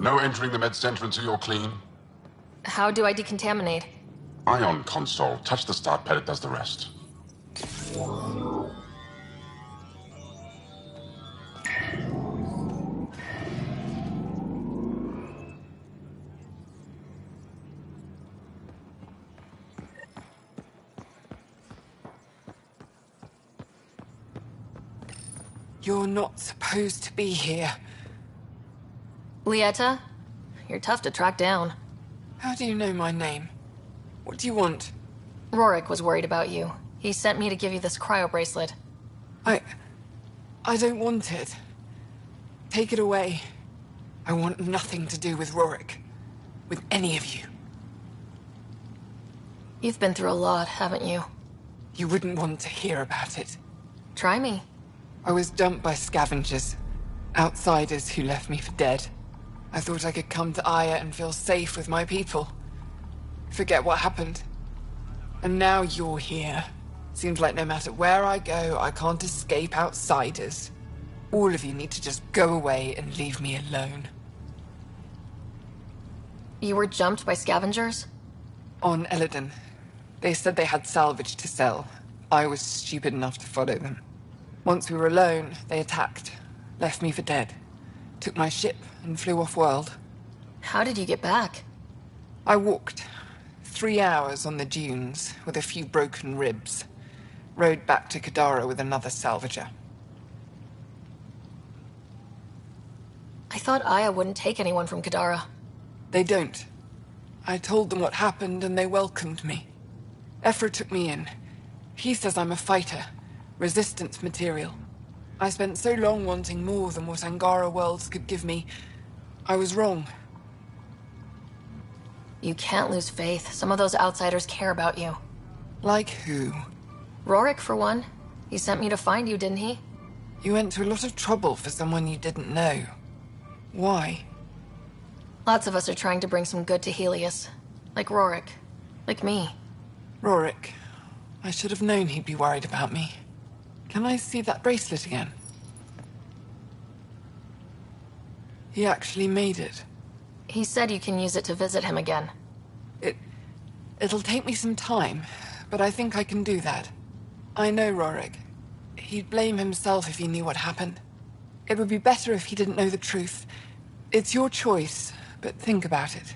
No entering the med center until you're clean. How do I decontaminate? Ion console. Touch the start pad, it does the rest. You're not supposed to be here. Ljeta? You're tough to track down. How do you know my name? What do you want? Rorik was worried about you. He sent me to give you this cryo bracelet. I don't want it. Take it away. I want nothing to do with Rorik. With any of you. You've been through a lot, haven't you? You wouldn't want to hear about it. Try me. I was dumped by scavengers. Outsiders who left me for dead. I thought I could come to Aya and feel safe with my people. Forget what happened. And now you're here. Seems like no matter where I go, I can't escape outsiders. All of you need to just go away and leave me alone. You were jumped by scavengers? On Eladon. They said they had salvage to sell. I was stupid enough to follow them. Once we were alone, they attacked. Left me for dead. Took my ship and flew off-world. How did you get back? I walked. 3 hours on the dunes, with a few broken ribs. Rode back to Kadara with another salvager. I thought Aya wouldn't take anyone from Kadara. They don't. I told them what happened and they welcomed me. Ephra took me in. He says I'm a fighter. Resistance material. I spent so long wanting more than what Angara worlds could give me. I was wrong. You can't lose faith. Some of those outsiders care about you. Like who? Rorik, for one. He sent me to find you, didn't he? You went to a lot of trouble for someone you didn't know. Why? Lots of us are trying to bring some good to Helios. Like Rorik. Like me. Rorik. I should have known he'd be worried about me. Can I see that bracelet again? He actually made it. He said you can use it to visit him again. It'll take me some time, but I think I can do that. I know Rorik. He'd blame himself if he knew what happened. It would be better if he didn't know the truth. It's your choice, but think about it.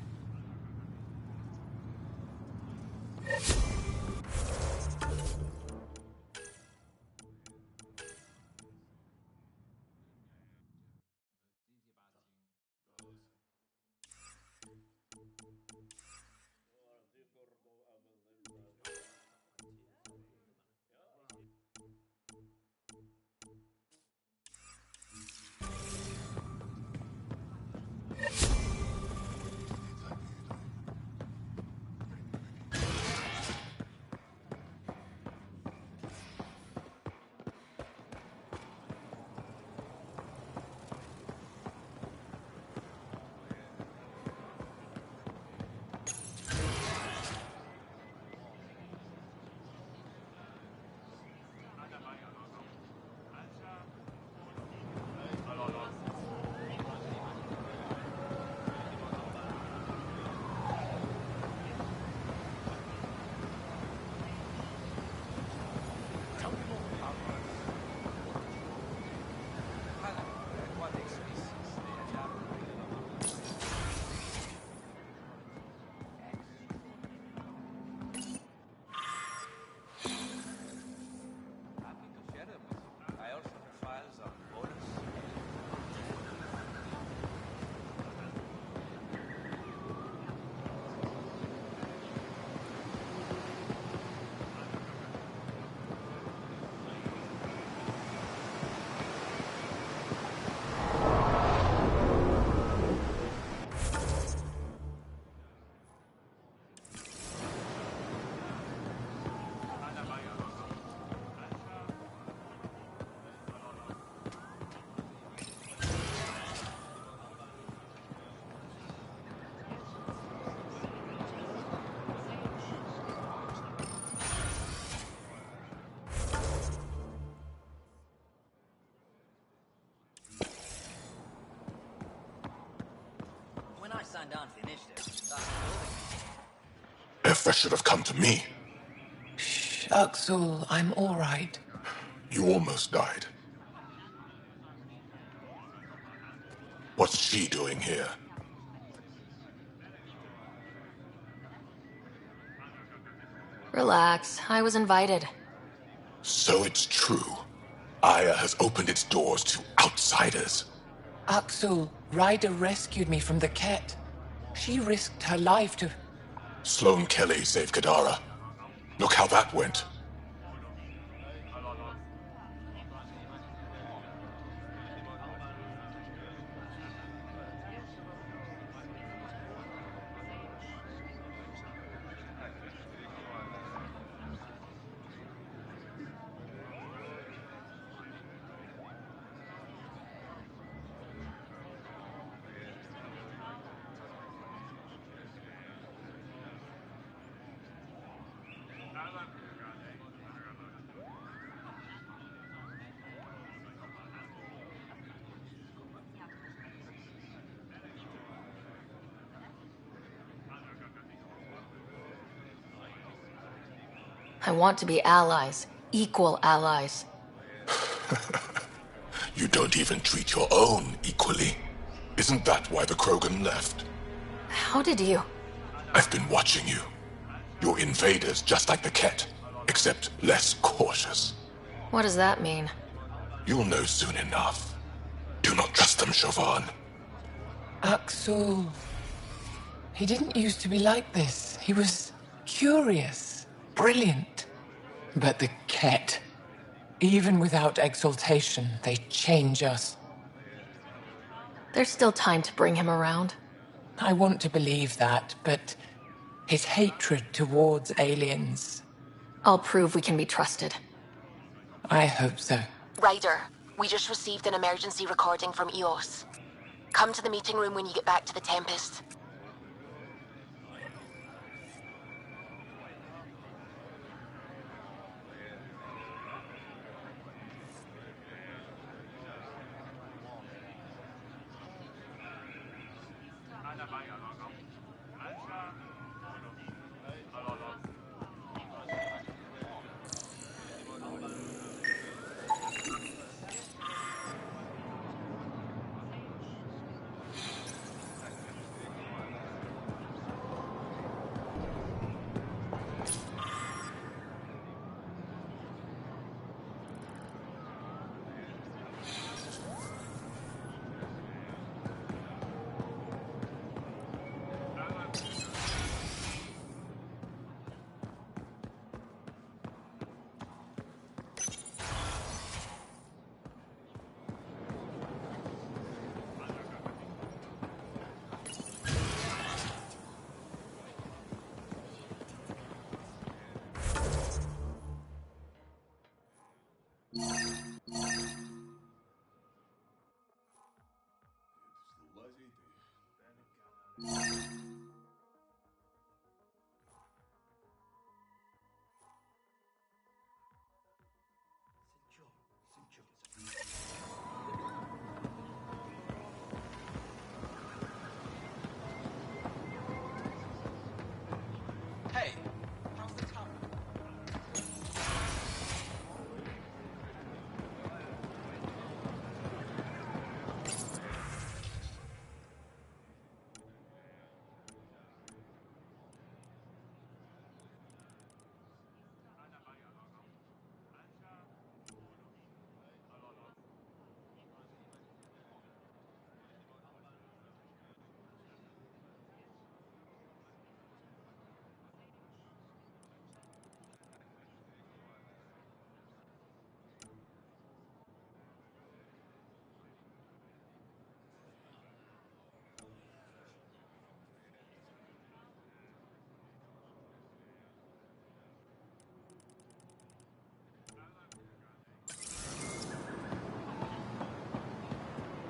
Effa should have come to me. Shh, Akksul, I'm all right. You almost died. What's she doing here? Relax. I was invited. So it's true. Aya has opened its doors to outsiders. Akksul, Ryder rescued me from the Ket. She risked her life to... Sloane Kelly saved Kadara. Look how that went. I want to be allies. Equal allies. You don't even treat your own equally. Isn't that why the Krogan left? How did you... I've been watching you. You're invaders just like the Ket, except less cautious. What does that mean? You'll know soon enough. Do not trust them, Chauvin. Akksul. He didn't used to be like this. He was curious, brilliant. But the Ket, even without exaltation, they change us. There's still time to bring him around. I want to believe that, but his hatred towards aliens... I'll prove we can be trusted. I hope so. Ryder, we just received an emergency recording from EOS. Come to the meeting room when you get back to the Tempest.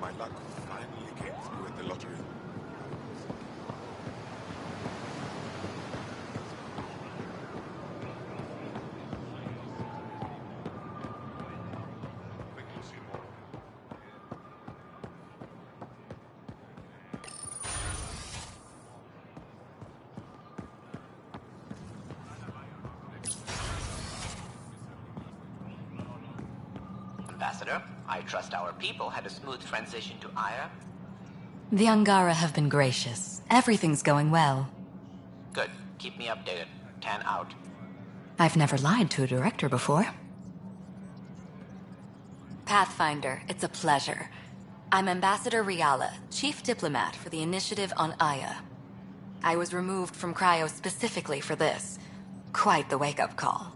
My luck finally came through at the lottery. Think you'll see more of him. Ambassador. I trust our people had a smooth transition to Aya. The Angara have been gracious. Everything's going well. Good. Keep me updated. 10 out. I've never lied to a director before. Pathfinder, it's a pleasure. I'm Ambassador Ryder, Chief Diplomat for the Initiative on Aya. I was removed from Cryo specifically for this. Quite the wake-up call.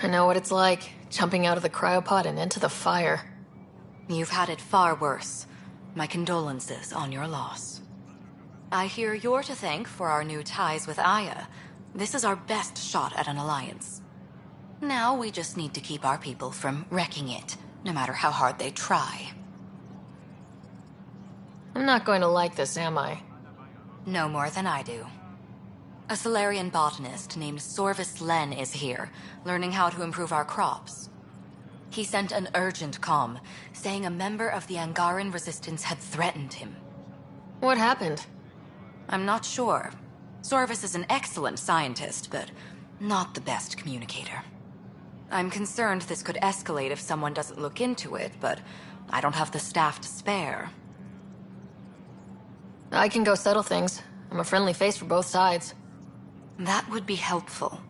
I know what it's like, jumping out of the cryopod and into the fire. You've had it far worse. My condolences on your loss. I hear you're to thank for our new ties with Aya. This is our best shot at an alliance. Now we just need to keep our people from wrecking it, no matter how hard they try. I'm not going to like this, am I? No more than I do. A Solarian botanist named Sorvis Len is here, learning how to improve our crops. He sent an urgent comm, saying a member of the Angaran resistance had threatened him. What happened? I'm not sure. Sorvis is an excellent scientist, but not the best communicator. I'm concerned this could escalate if someone doesn't look into it, but I don't have the staff to spare. I can go settle things. I'm a friendly face for both sides. That would be helpful.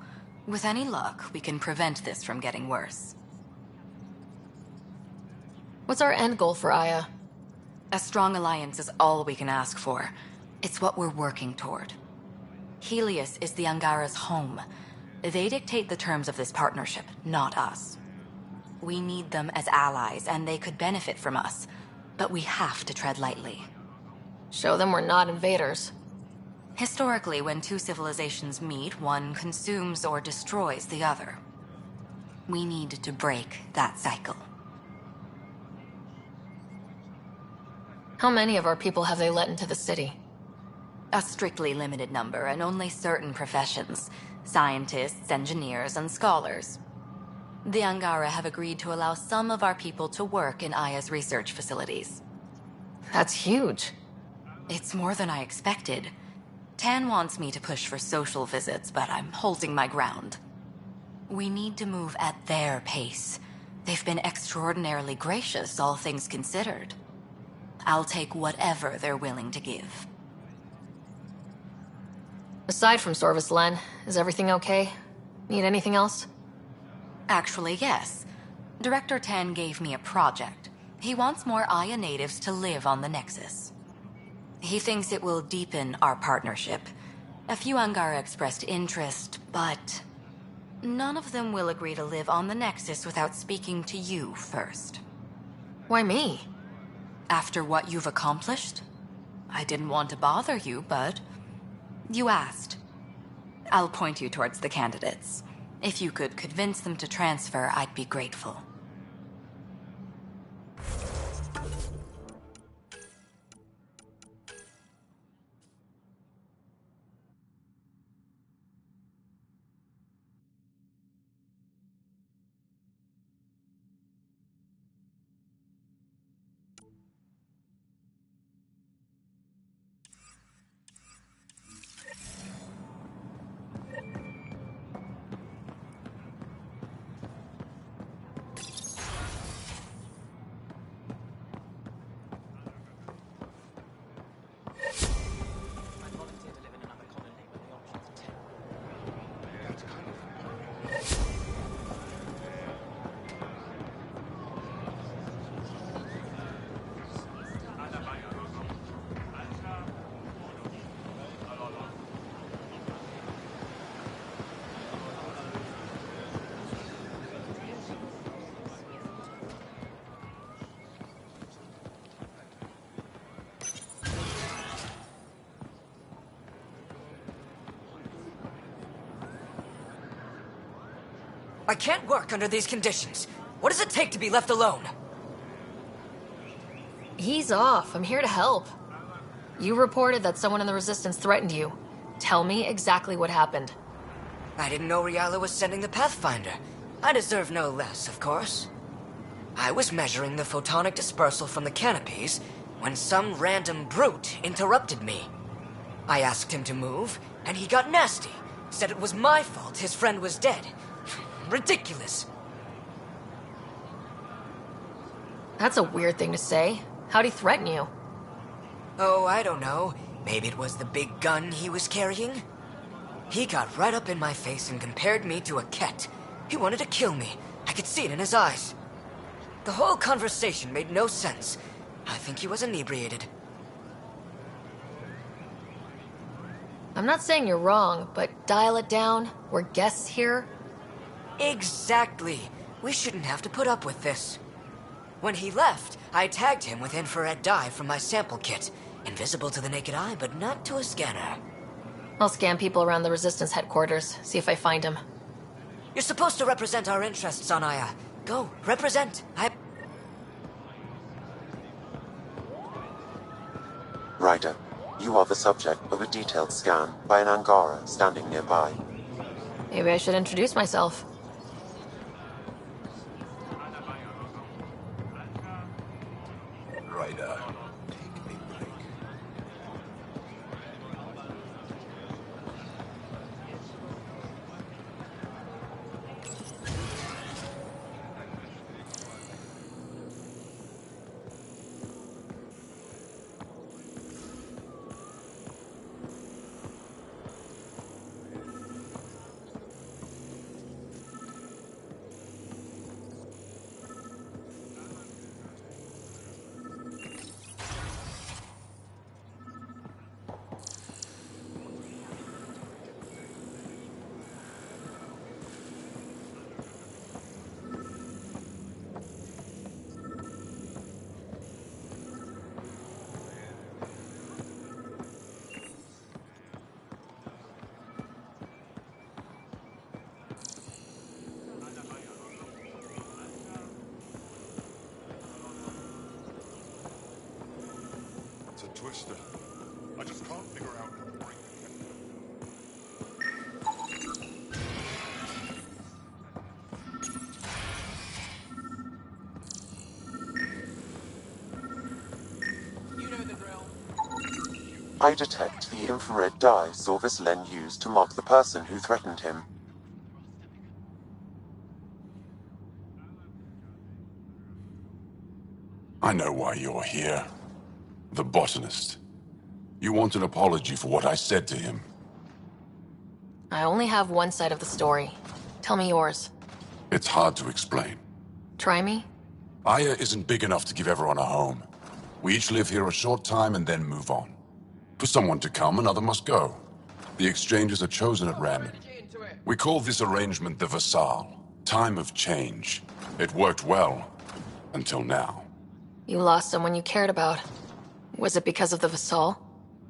With any luck, we can prevent this from getting worse. What's our end goal for Aya? A strong alliance is all we can ask for. It's what we're working toward. Helios is the Angara's home. They dictate the terms of this partnership, not us. We need them as allies, and they could benefit from us. But we have to tread lightly. Show them we're not invaders. Historically, when two civilizations meet, one consumes or destroys the other. We need to break that cycle. How many of our people have they let into the city? A strictly limited number, and only certain professions. Scientists, engineers, and scholars. The Angara have agreed to allow some of our people to work in Aya's research facilities. That's huge. It's more than I expected. Tan wants me to push for social visits, but I'm holding my ground. We need to move at their pace. They've been extraordinarily gracious, all things considered. I'll take whatever they're willing to give. Aside from Sorvis Len, is everything okay? Need anything else? Actually, yes. Director Tan gave me a project. He wants more Aya natives to live on the Nexus. He thinks it will deepen our partnership. A few Angara expressed interest, but none of them will agree to live on the Nexus without speaking to you first. Why me? After what you've accomplished? I didn't want to bother you, but you asked. I'll point you towards the candidates. If you could convince them to transfer, I'd be grateful. I can't work under these conditions. What does it take to be left alone? Ease off. I'm here to help. You reported that someone in the Resistance threatened you. Tell me exactly what happened. I didn't know Ryder was sending the Pathfinder. I deserve no less, of course. I was measuring the photonic dispersal from the canopies when some random brute interrupted me. I asked him to move, and he got nasty. Said it was my fault his friend was dead. Ridiculous. That's a weird thing to say. How'd he threaten you? Oh, I don't know. Maybe it was the big gun he was carrying? He got right up in my face and compared me to a cat. He wanted to kill me. I could see it in his eyes. The whole conversation made no sense. I think he was inebriated. I'm not saying you're wrong, but dial it down. We're guests here. Exactly. We shouldn't have to put up with this. When he left, I tagged him with infrared dye from my sample kit. Invisible to the naked eye, but not to a scanner. I'll scan people around the Resistance headquarters, see if I find him. You're supposed to represent our interests on Aya. Go, represent. Ryder, you are the subject of a detailed scan by an Angara standing nearby. Maybe I should introduce myself. Ryder, take a break. Twister. I just can't figure out how to break it. You know the drill. I detect the infrared dye Vesaal used to mark the person who threatened him. I know why you're here. The botanist. You want an apology for what I said to him. I only have one side of the story. Tell me yours. It's hard to explain. Try me? Aya isn't big enough to give everyone a home. We each live here a short time and then move on. For someone to come, another must go. The exchanges are chosen at random. We call this arrangement the Vesaal. Time of change. It worked well. Until now. You lost someone you cared about. Was it because of the Vesaal?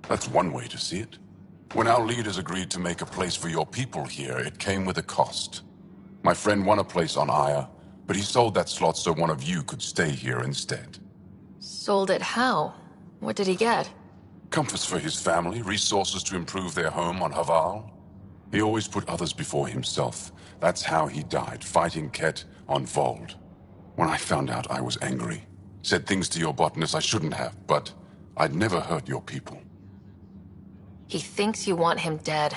That's one way to see it. When our leaders agreed to make a place for your people here, it came with a cost. My friend won a place on Aya, but he sold that slot so one of you could stay here instead. Sold it how? What did he get? Comforts for his family, resources to improve their home on Haval. He always put others before himself. That's how he died, fighting Ket on Vold. When I found out, I was angry. Said things to your botanist I shouldn't have, but I'd never hurt your people. He thinks you want him dead.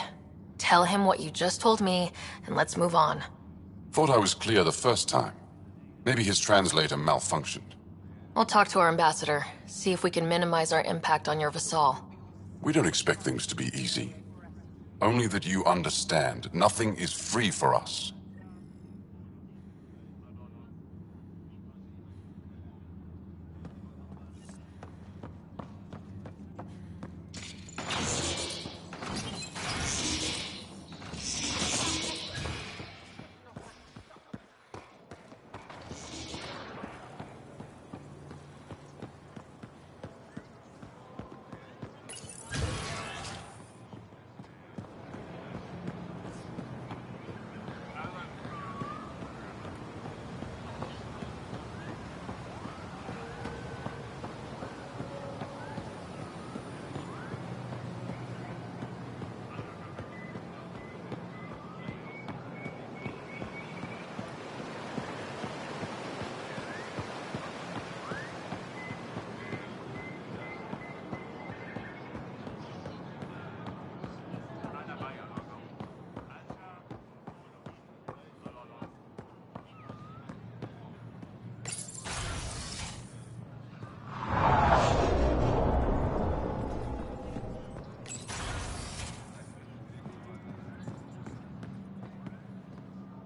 Tell him what you just told me, and let's move on. Thought I was clear the first time. Maybe his translator malfunctioned. I'll talk to our ambassador, see if we can minimize our impact on your Vesaal. We don't expect things to be easy. Only that you understand, nothing is free for us.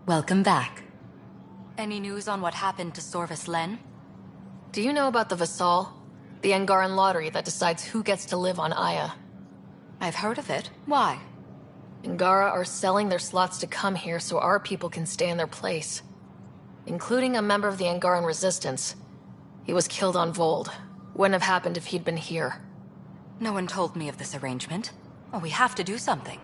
Welcome back. Any news on what happened to Sorvis Len? Do you know about the Vesaal? The Angaran lottery that decides who gets to live on Aya. I've heard of it. Why? Angara are selling their slots to come here so our people can stay in their place. Including a member of the Angaran resistance. He was killed on Vold. Wouldn't have happened if he'd been here. No one told me of this arrangement. Oh, we have to do something.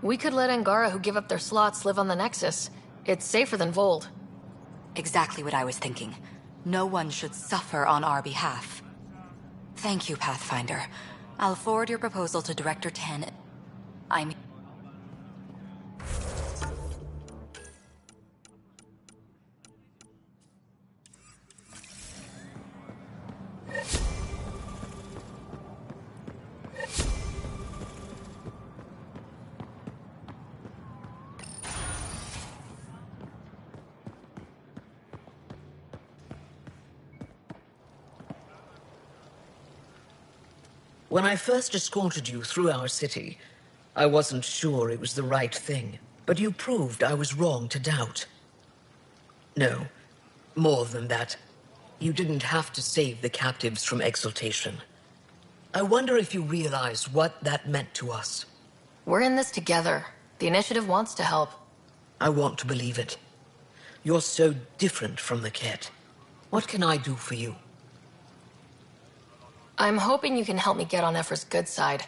We could let Angara who give up their slots live on the Nexus. It's safer than Vold. Exactly what I was thinking. No one should suffer on our behalf. Thank you, Pathfinder. I'll forward your proposal to Director 10. When I first escorted you through our city, I wasn't sure it was the right thing, but you proved I was wrong to doubt. No, more than that. You didn't have to save the captives from exaltation. I wonder if you realize what that meant to us. We're in this together. The Initiative wants to help. I want to believe it. You're so different from the Ket. What can I do for you? I'm hoping you can help me get on Ephra's good side.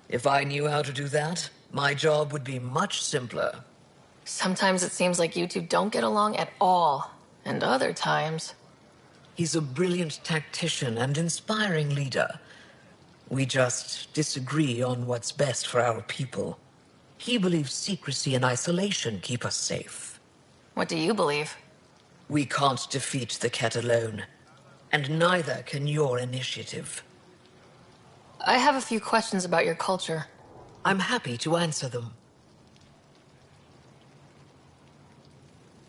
If I knew how to do that, my job would be much simpler. Sometimes it seems like you two don't get along at all. And other times... He's a brilliant tactician and inspiring leader. We just disagree on what's best for our people. He believes secrecy and isolation keep us safe. What do you believe? We can't defeat the Ket alone. And neither can your initiative. I have a few questions about your culture. I'm happy to answer them.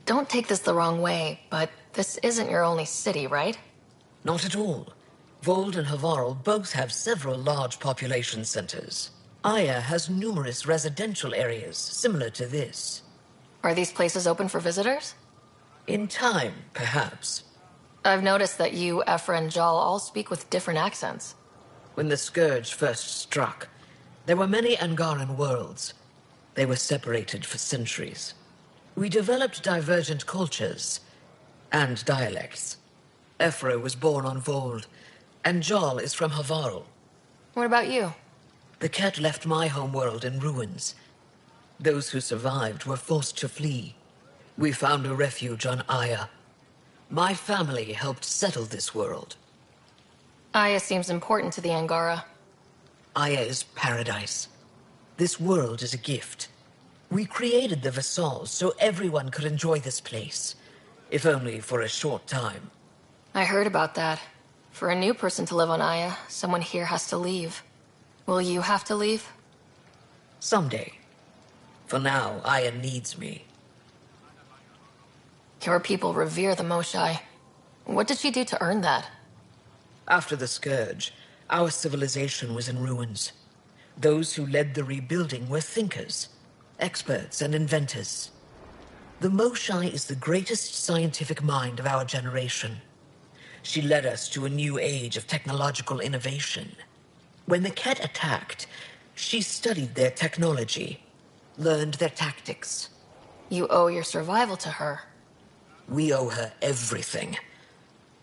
Don't take this the wrong way, but this isn't your only city, right? Not at all. Vold and Havarl both have several large population centers. Aya has numerous residential areas similar to this. Are these places open for visitors? In time, perhaps. I've noticed that you, Ephra, and Jaal all speak with different accents. When the Scourge first struck, there were many Angaran worlds. They were separated for centuries. We developed divergent cultures and dialects. Ephra was born on Vold, and Jaal is from Havarl. What about you? The Ket left my homeworld in ruins. Those who survived were forced to flee. We found a refuge on Aya. My family helped settle this world. Aya seems important to the Angara. Aya is paradise. This world is a gift. We created the Vesaal so everyone could enjoy this place, if only for a short time. I heard about that. For a new person to live on Aya, someone here has to leave. Will you have to leave? Someday. For now, Aya needs me. Your people revere the Moshae. What did she do to earn that? After the Scourge, our civilization was in ruins. Those who led the rebuilding were thinkers, experts and inventors. The Moshae is the greatest scientific mind of our generation. She led us to a new age of technological innovation. When the Ket attacked, she studied their technology, learned their tactics. You owe your survival to her. We owe her everything,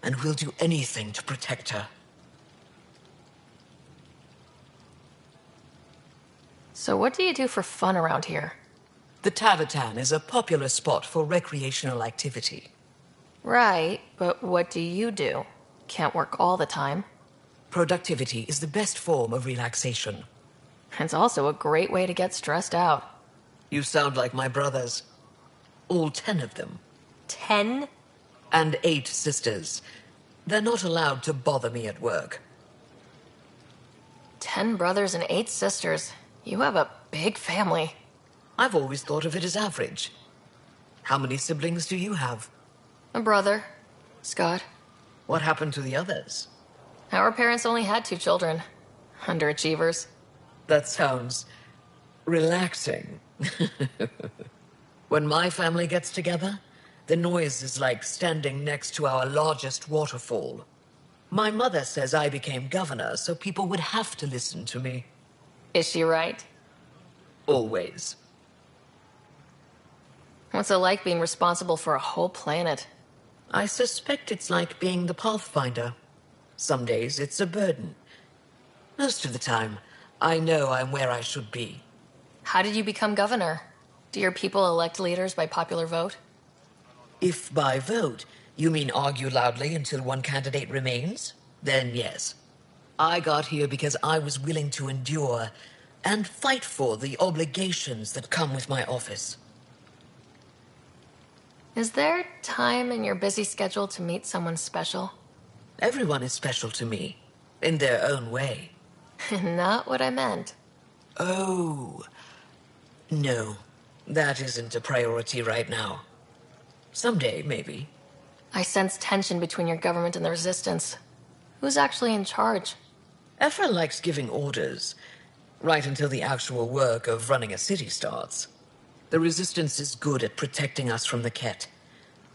and we'll do anything to protect her. So what do you do for fun around here? The Tavatan is a popular spot for recreational activity. Right, but what do you do? Can't work all the time. Productivity is the best form of relaxation. It's also a great way to get stressed out. You sound like my brothers. All 10 of them. 10? And 8 sisters. They're not allowed to bother me at work. 10 brothers and 8 sisters. You have a big family. I've always thought of it as average. How many siblings do you have? A brother, Scott. What happened to the others? Our parents only had 2 children. Underachievers. That sounds relaxing. When my family gets together, the noise is like standing next to our largest waterfall. My mother says I became governor, so people would have to listen to me. Is she right? Always. What's it like being responsible for a whole planet? I suspect it's like being the Pathfinder. Some days it's a burden. Most of the time, I know I'm where I should be. How did you become governor? Do your people elect leaders by popular vote? If by vote you mean argue loudly until one candidate remains, then yes. I got here because I was willing to endure and fight for the obligations that come with my office. Is there time in your busy schedule to meet someone special? Everyone is special to me, in their own way. Not what I meant. Oh, no, that isn't a priority right now. Someday, maybe. I sense tension between your government and the Resistance. Who's actually in charge? Ephra likes giving orders, right until the actual work of running a city starts. The Resistance is good at protecting us from the Ket,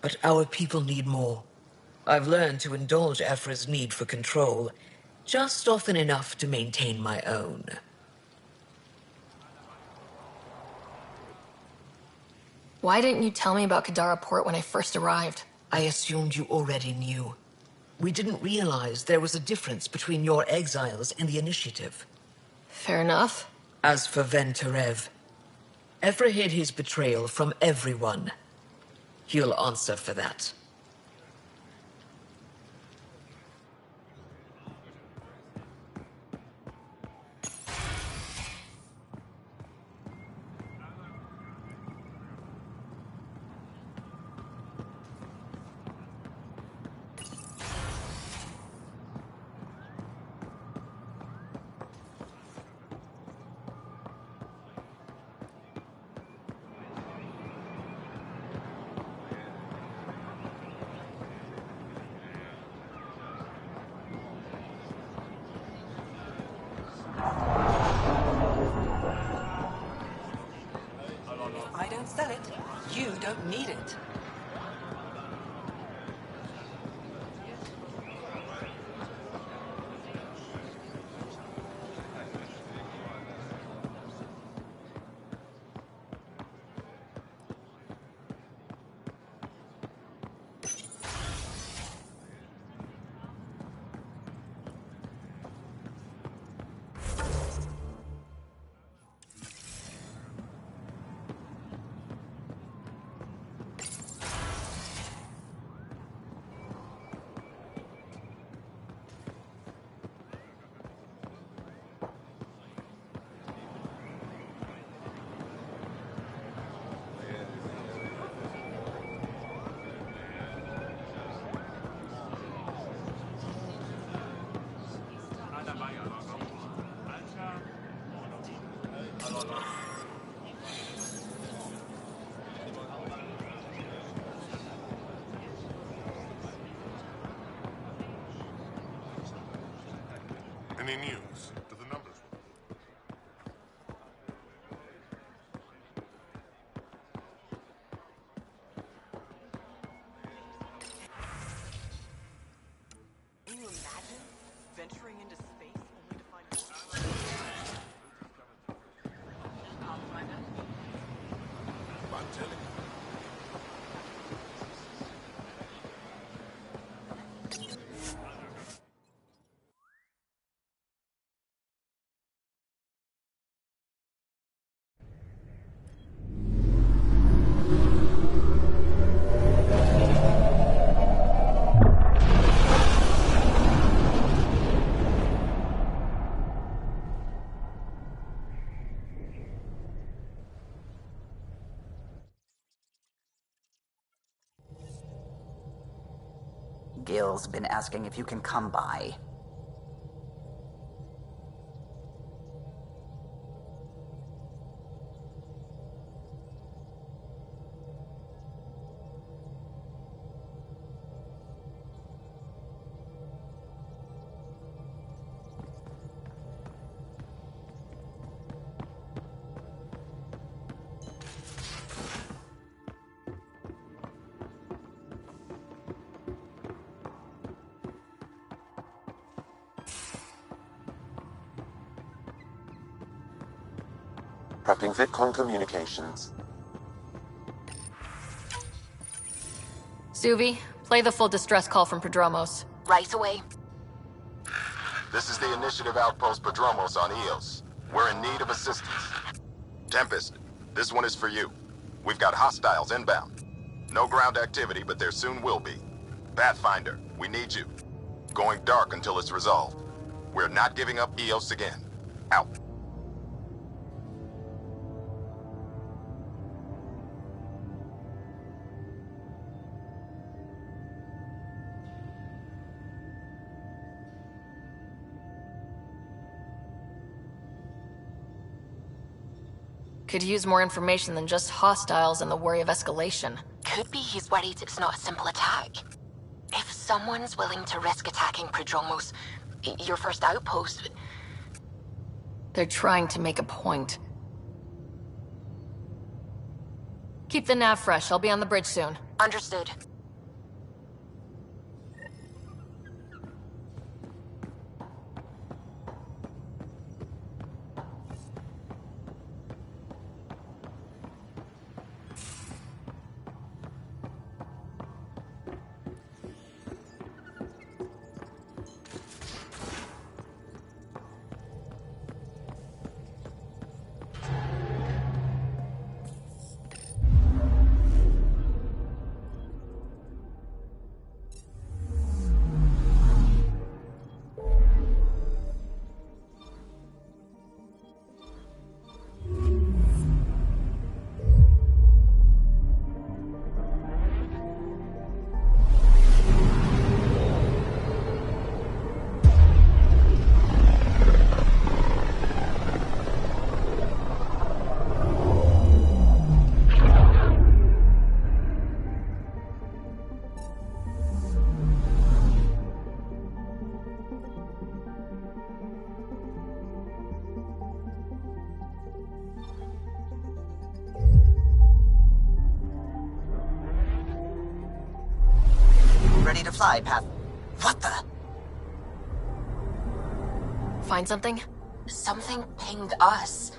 but our people need more. I've learned to indulge Ephra's need for control, just often enough to maintain my own. Why didn't you tell me about Kadara Port when I first arrived? I assumed you already knew. We didn't realize there was a difference between your exiles and the Initiative. Fair enough. As for Ven Terev, Ephra hid his betrayal from everyone. He'll answer for that. I don't sell it. You don't need it. Any news? Do the numbers work? Can you imagine venturing into space only to find I'm telling you. Gil's been asking if you can come by. Prepping VidCon communications. Suvi, play the full distress call from Prodromos. Right away. This is the Initiative Outpost Prodromos on Eos. We're in need of assistance. Tempest, this one is for you. We've got hostiles inbound. No ground activity, but there soon will be. Pathfinder, we need you. Going dark until it's resolved. We're not giving up Eos again. Out. Could use more information than just hostiles and the worry of escalation. Could be he's worried it's not a simple attack. If someone's willing to risk attacking Prodromos, your first outpost... They're trying to make a point. Keep the nav fresh. I'll be on the bridge soon. Understood. Ready to fly, Path. What the? Find something? Something pinged us.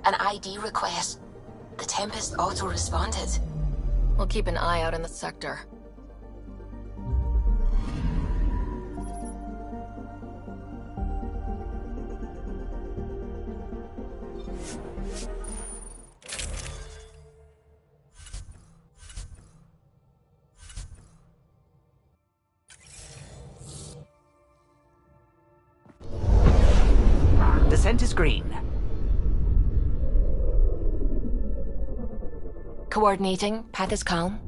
An ID request. The Tempest auto-responded. We'll keep an eye out in the sector. Descent is green. Coordinating. Path is calm.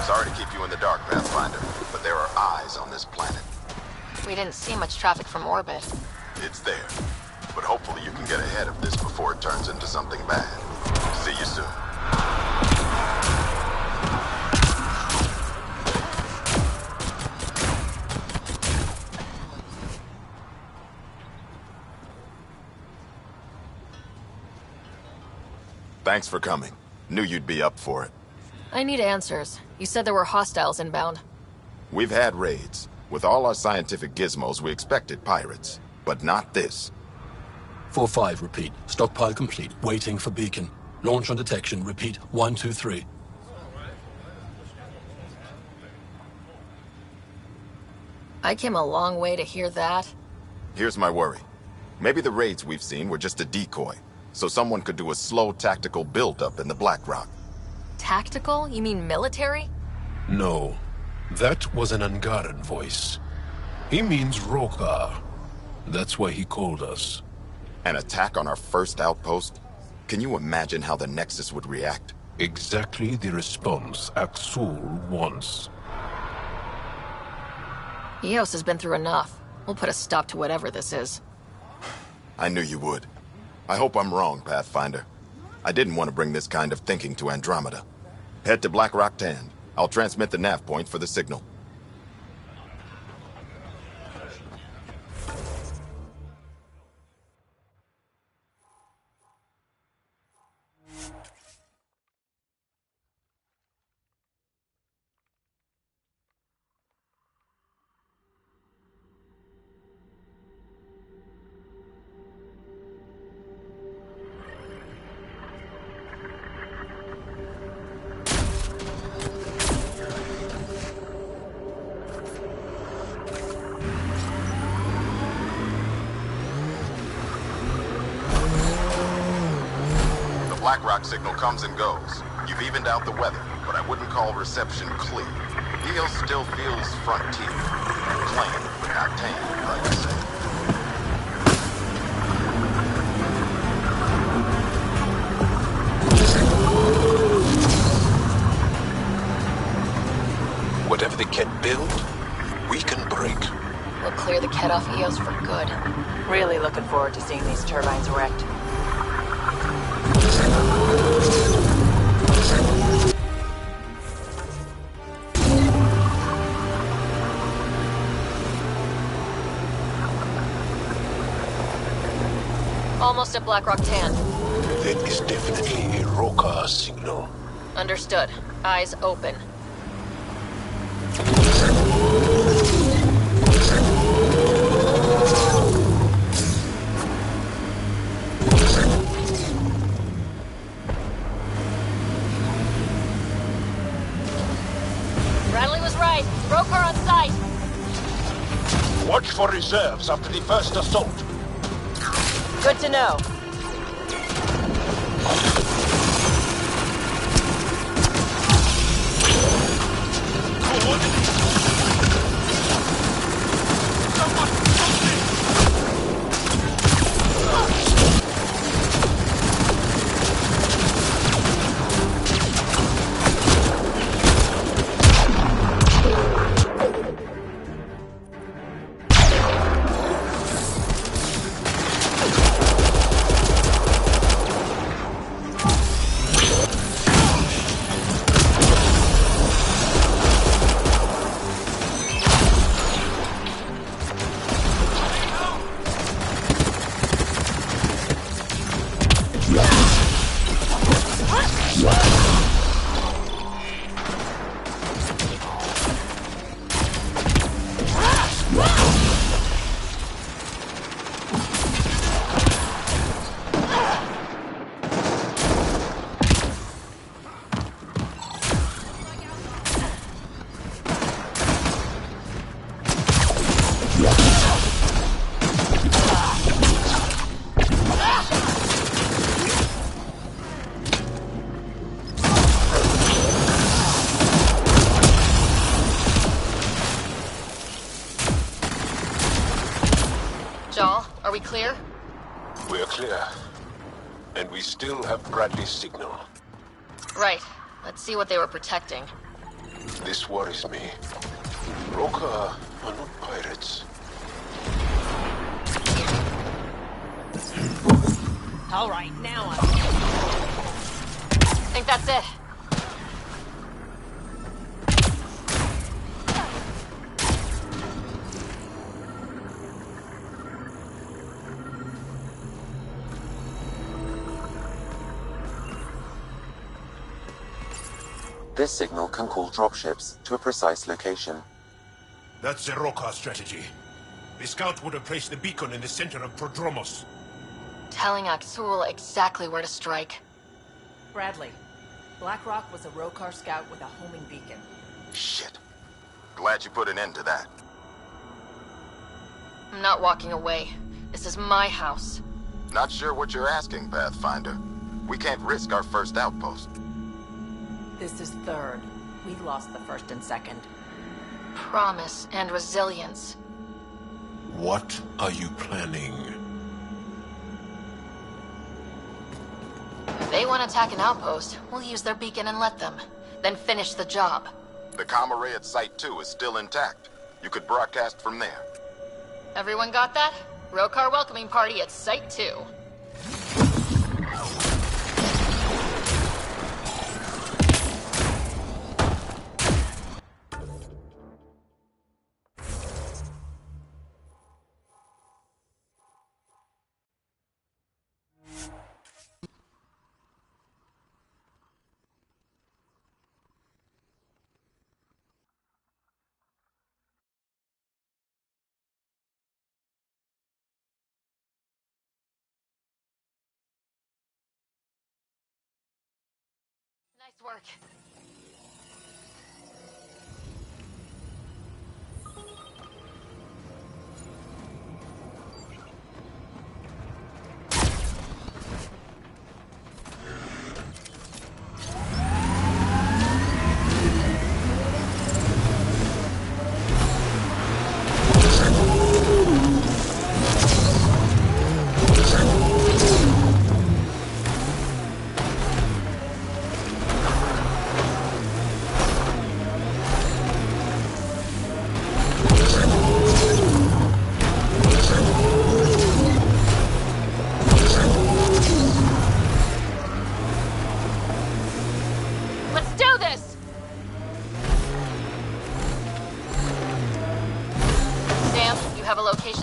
Sorry to keep you in the dark, Pathfinder, but there are eyes on this planet. We didn't see much traffic from orbit. It's there. But hopefully you can get ahead of this before it turns into something bad. See you soon. Thanks for coming. Knew you'd be up for it. I need answers. You said there were hostiles inbound. We've had raids. With all our scientific gizmos, we expected pirates. But not this. 4-5, repeat. Stockpile complete. Waiting for beacon. Launch on detection. Repeat. 1, 2, 3. I came a long way to hear that. Here's my worry. Maybe the raids we've seen were just a decoy, so someone could do a slow tactical build-up in the Black Rock. Tactical? You mean military? No. That was an Angaran voice. He means Rokar. That's why he called us. An attack on our first outpost? Can you imagine how the Nexus would react? Exactly the response Akksul wants. Eos has been through enough. We'll put a stop to whatever this is. I knew you would. I hope I'm wrong, Pathfinder. I didn't want to bring this kind of thinking to Andromeda. Head to Black Rock 10. I'll transmit the nav point for the signal. Black Rock signal comes and goes. You've evened out the weather, but I wouldn't call reception clear. Eos still feels frontier. Plain, not tame, like you say. Whatever they can build, we can break. We'll clear the Kett off Eos for good. Really looking forward to seeing these turbines wrecked. Almost at Black Rock 10. That is definitely a Rokar signal. Understood. Eyes open. Bradley was right. Rokar on sight. Watch for reserves after the first assault. Good to know. Jaal, are we clear? We're clear. And we still have Bradley's signal. Right. Let's see what they were protecting. This worries me. Rokar are not pirates. All right, now I think that's it. This signal can call dropships to a precise location. That's the Rokar strategy. The scout would have placed the beacon in the center of Prodromos. Telling Akksul exactly where to strike. Bradley, Black Rock was a Rokar scout with a homing beacon. Shit. Glad you put an end to that. I'm not walking away. This is my house. Not sure what you're asking, Pathfinder. We can't risk our first outpost. This is third. We lost the first and second. Promise and resilience. What are you planning? If they want to attack an outpost, we'll use their beacon and let them. Then finish the job. The comm array at Site 2 is still intact. You could broadcast from there. Everyone got that? Rokar welcoming party at Site 2. Nice work.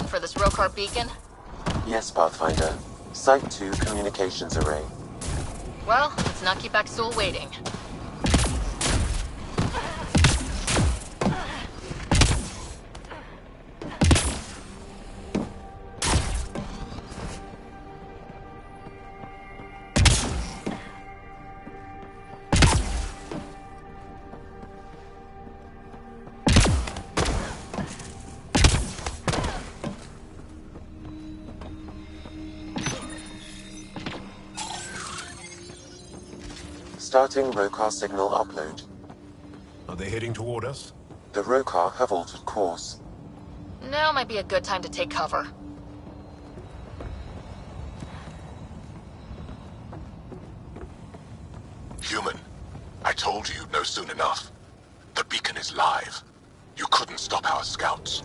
For this Rokar beacon? Yes, Pathfinder. Site 2 communications array. Well, let's not keep Akksul waiting. Starting Rokar signal upload. Are they heading toward us? The Rokar have altered course. Now might be a good time to take cover. Human, I told you you'd know soon enough. The beacon is live. You couldn't stop our scouts.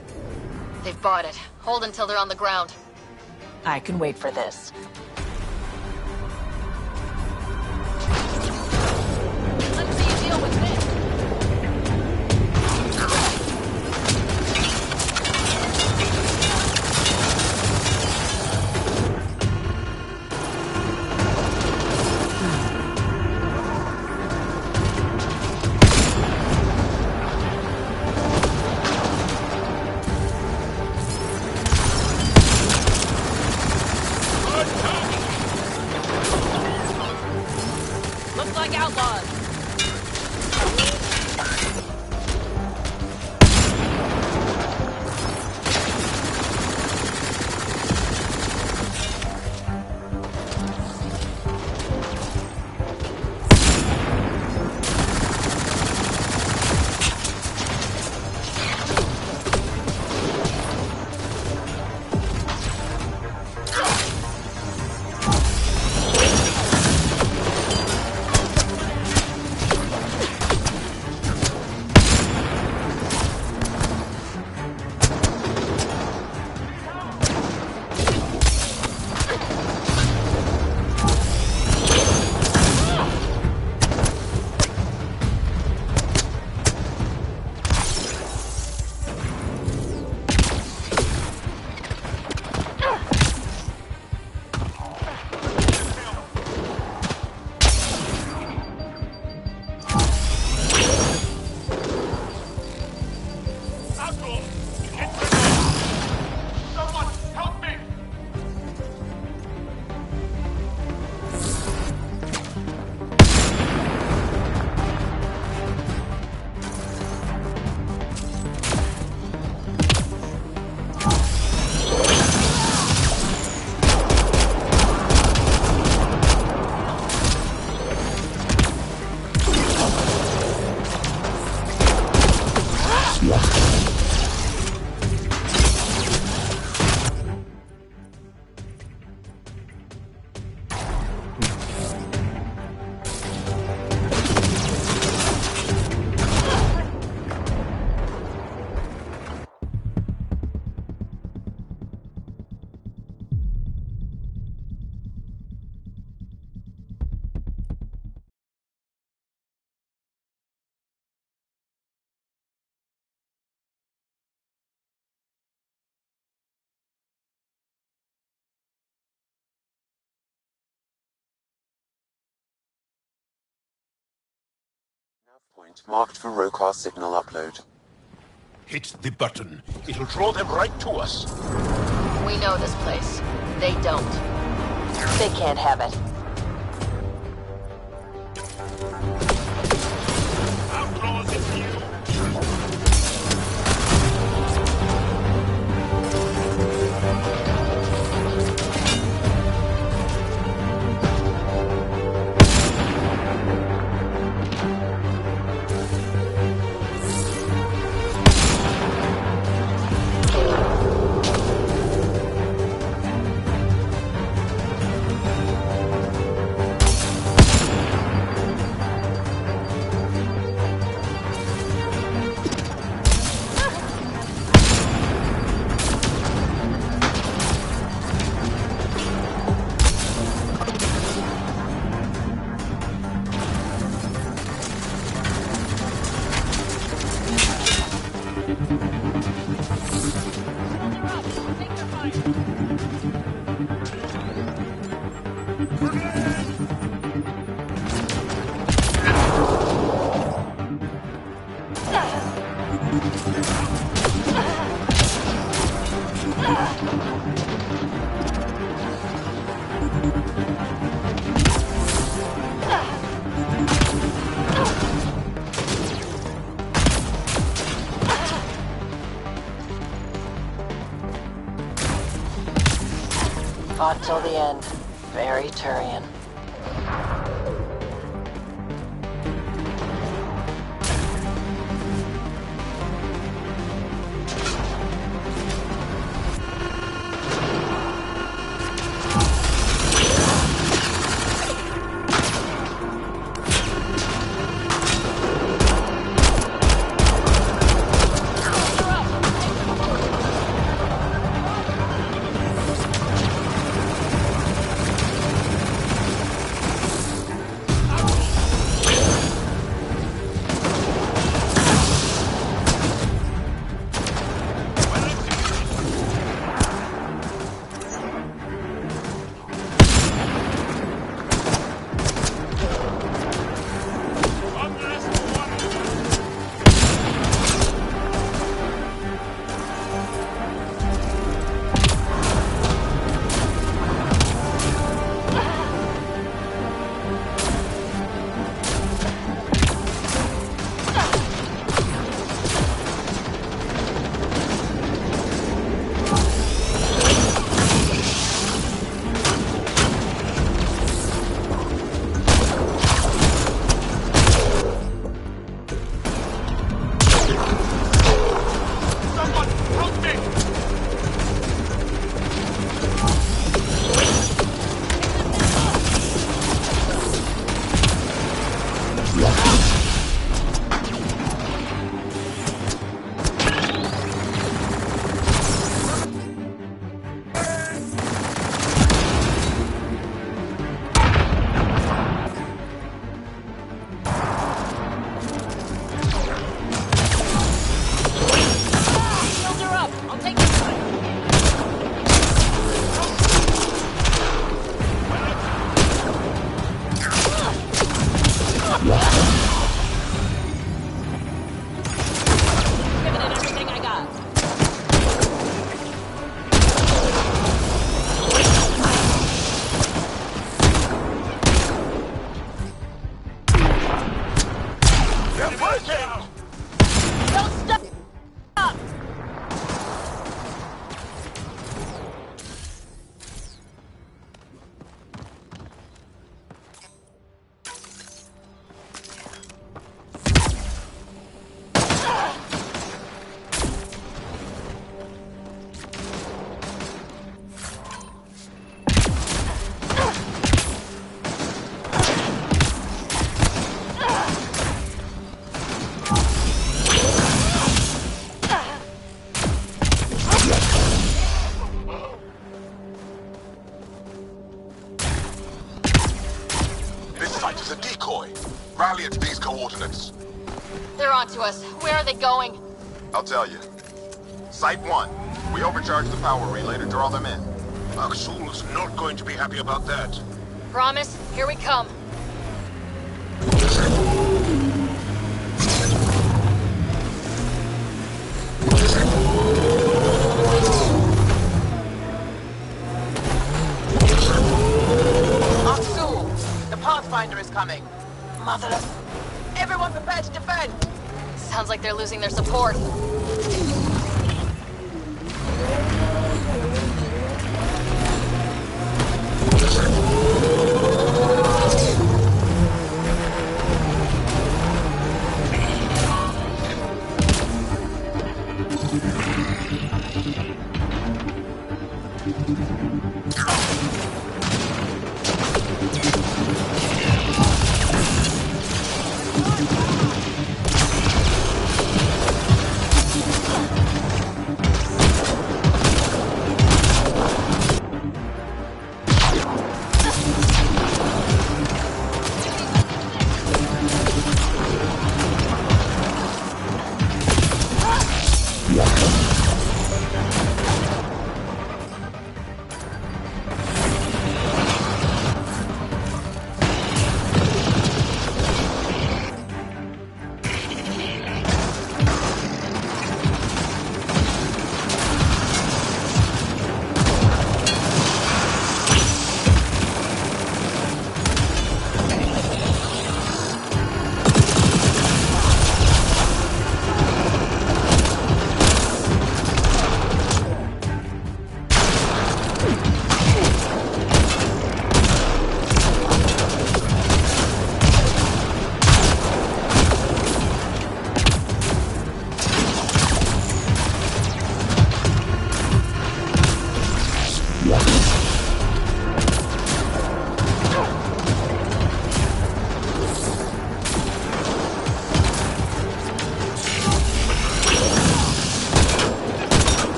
They've bought it. Hold until they're on the ground. I can wait for this. Let's see you deal with this. Attack! point marked for Rokar's signal upload. Hit the button. It'll draw them right to us. We know this place. They don't. They can't have it. Outlaws in view. Fought till the end. Very Turian. Rally at these coordinates. They're onto us. Where are they going? I'll tell you. Site 1. We overcharged the power relay to draw them in. Akksul's not going to be happy about that. Promise? Here we come. is coming. Mother... Everyone prepare to defend! Sounds like they're losing their support.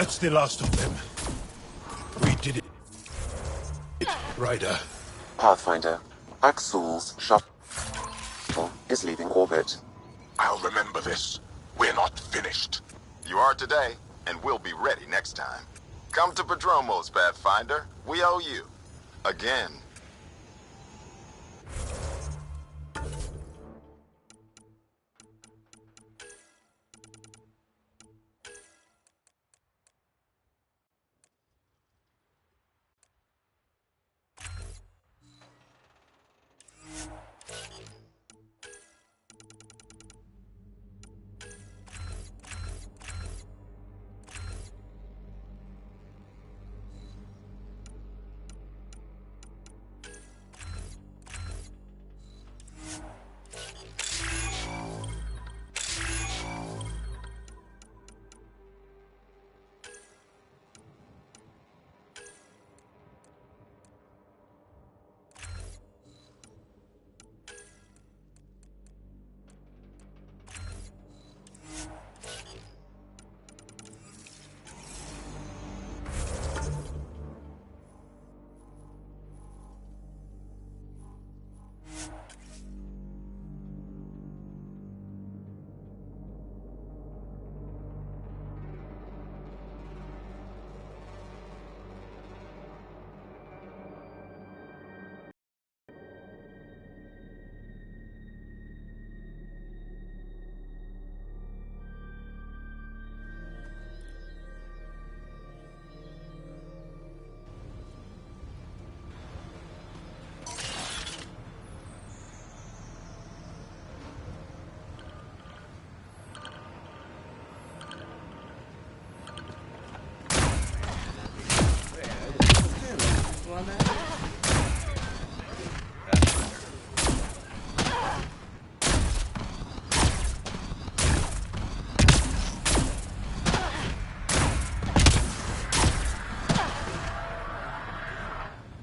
That's the last of them. We did it. Ryder. Pathfinder. Akksul's shuttle is leaving orbit. I'll remember this. We're not finished. You are today, and we'll be ready next time. Come to Prodromos, Pathfinder. We owe you. Again.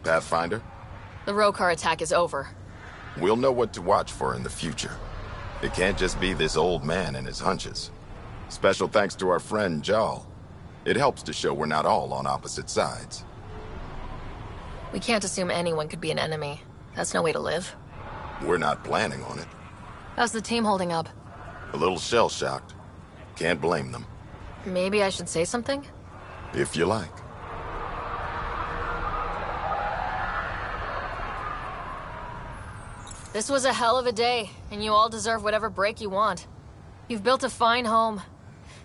Pathfinder? The Rokar attack is over. We'll know what to watch for in the future. It can't just be this old man and his hunches. Special thanks to our friend Jaal. It helps to show we're not all on opposite sides. We can't assume anyone could be an enemy. That's no way to live. We're not planning on it. How's the team holding up? A little shell-shocked. Can't blame them. Maybe I should say something? If you like. This was a hell of a day, and you all deserve whatever break you want. You've built a fine home.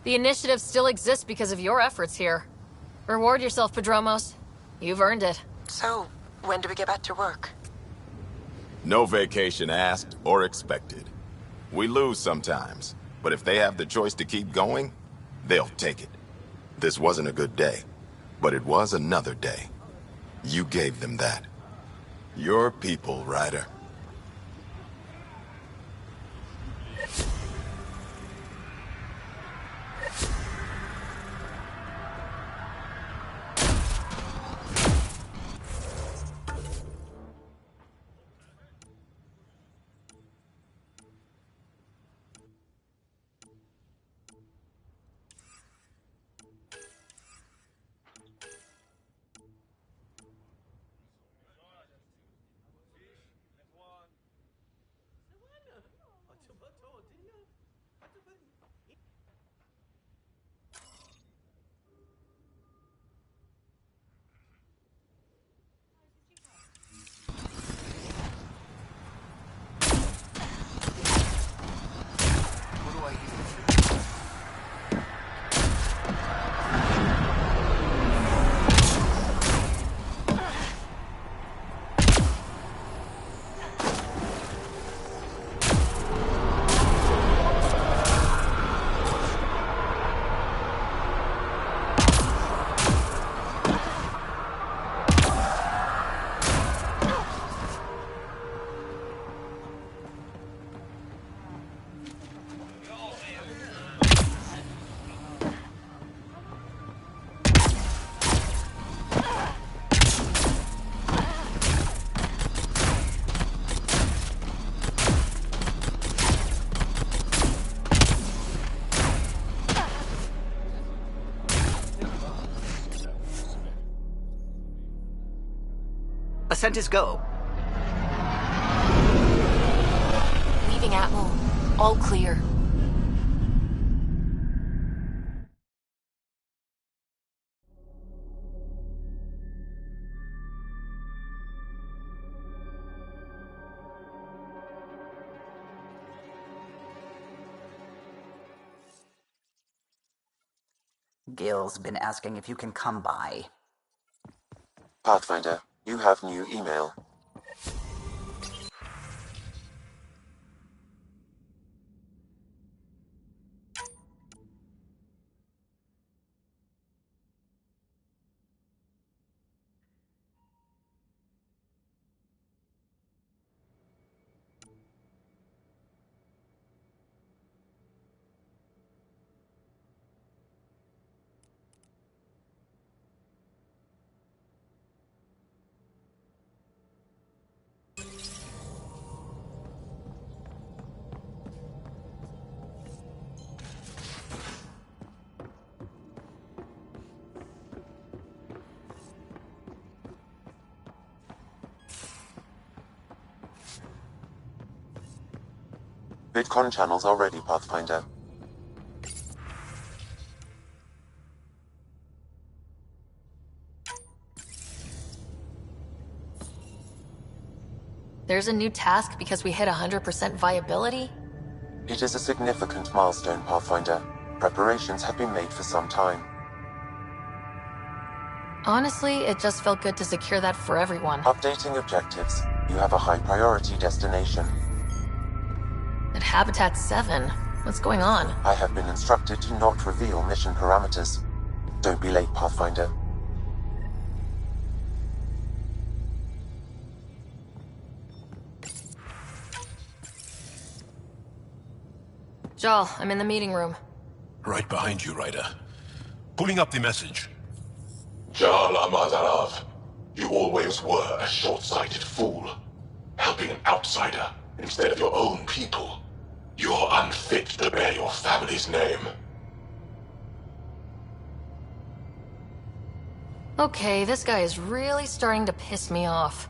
The initiative still exists because of your efforts here. Reward yourself, Padromos. You've earned it. So, when do we get back to work? No vacation asked or expected. We lose sometimes, but if they have the choice to keep going, they'll take it. This wasn't a good day, but it was another day. You gave them that. Your people, Ryder. Ascent is go. Leaving Atmo. All clear. Gil's been asking if you can come by. Pathfinder, you have new email. VidCon channels are ready, Pathfinder. There's a new task because we hit 100% viability? It is a significant milestone, Pathfinder. Preparations have been made for some time. Honestly, it just felt good to secure that for everyone. Updating objectives. You have a high priority destination. At Habitat 7? What's going on? I have been instructed to not reveal mission parameters. Don't be late, Pathfinder. Jaal, I'm in the meeting room. Right behind you, Ryder. Pulling up the message. Jaal Amazarav, you always were a short-sighted fool. Helping an outsider instead of your own people. You're unfit to bear your family's name. Okay, this guy is really starting to piss me off.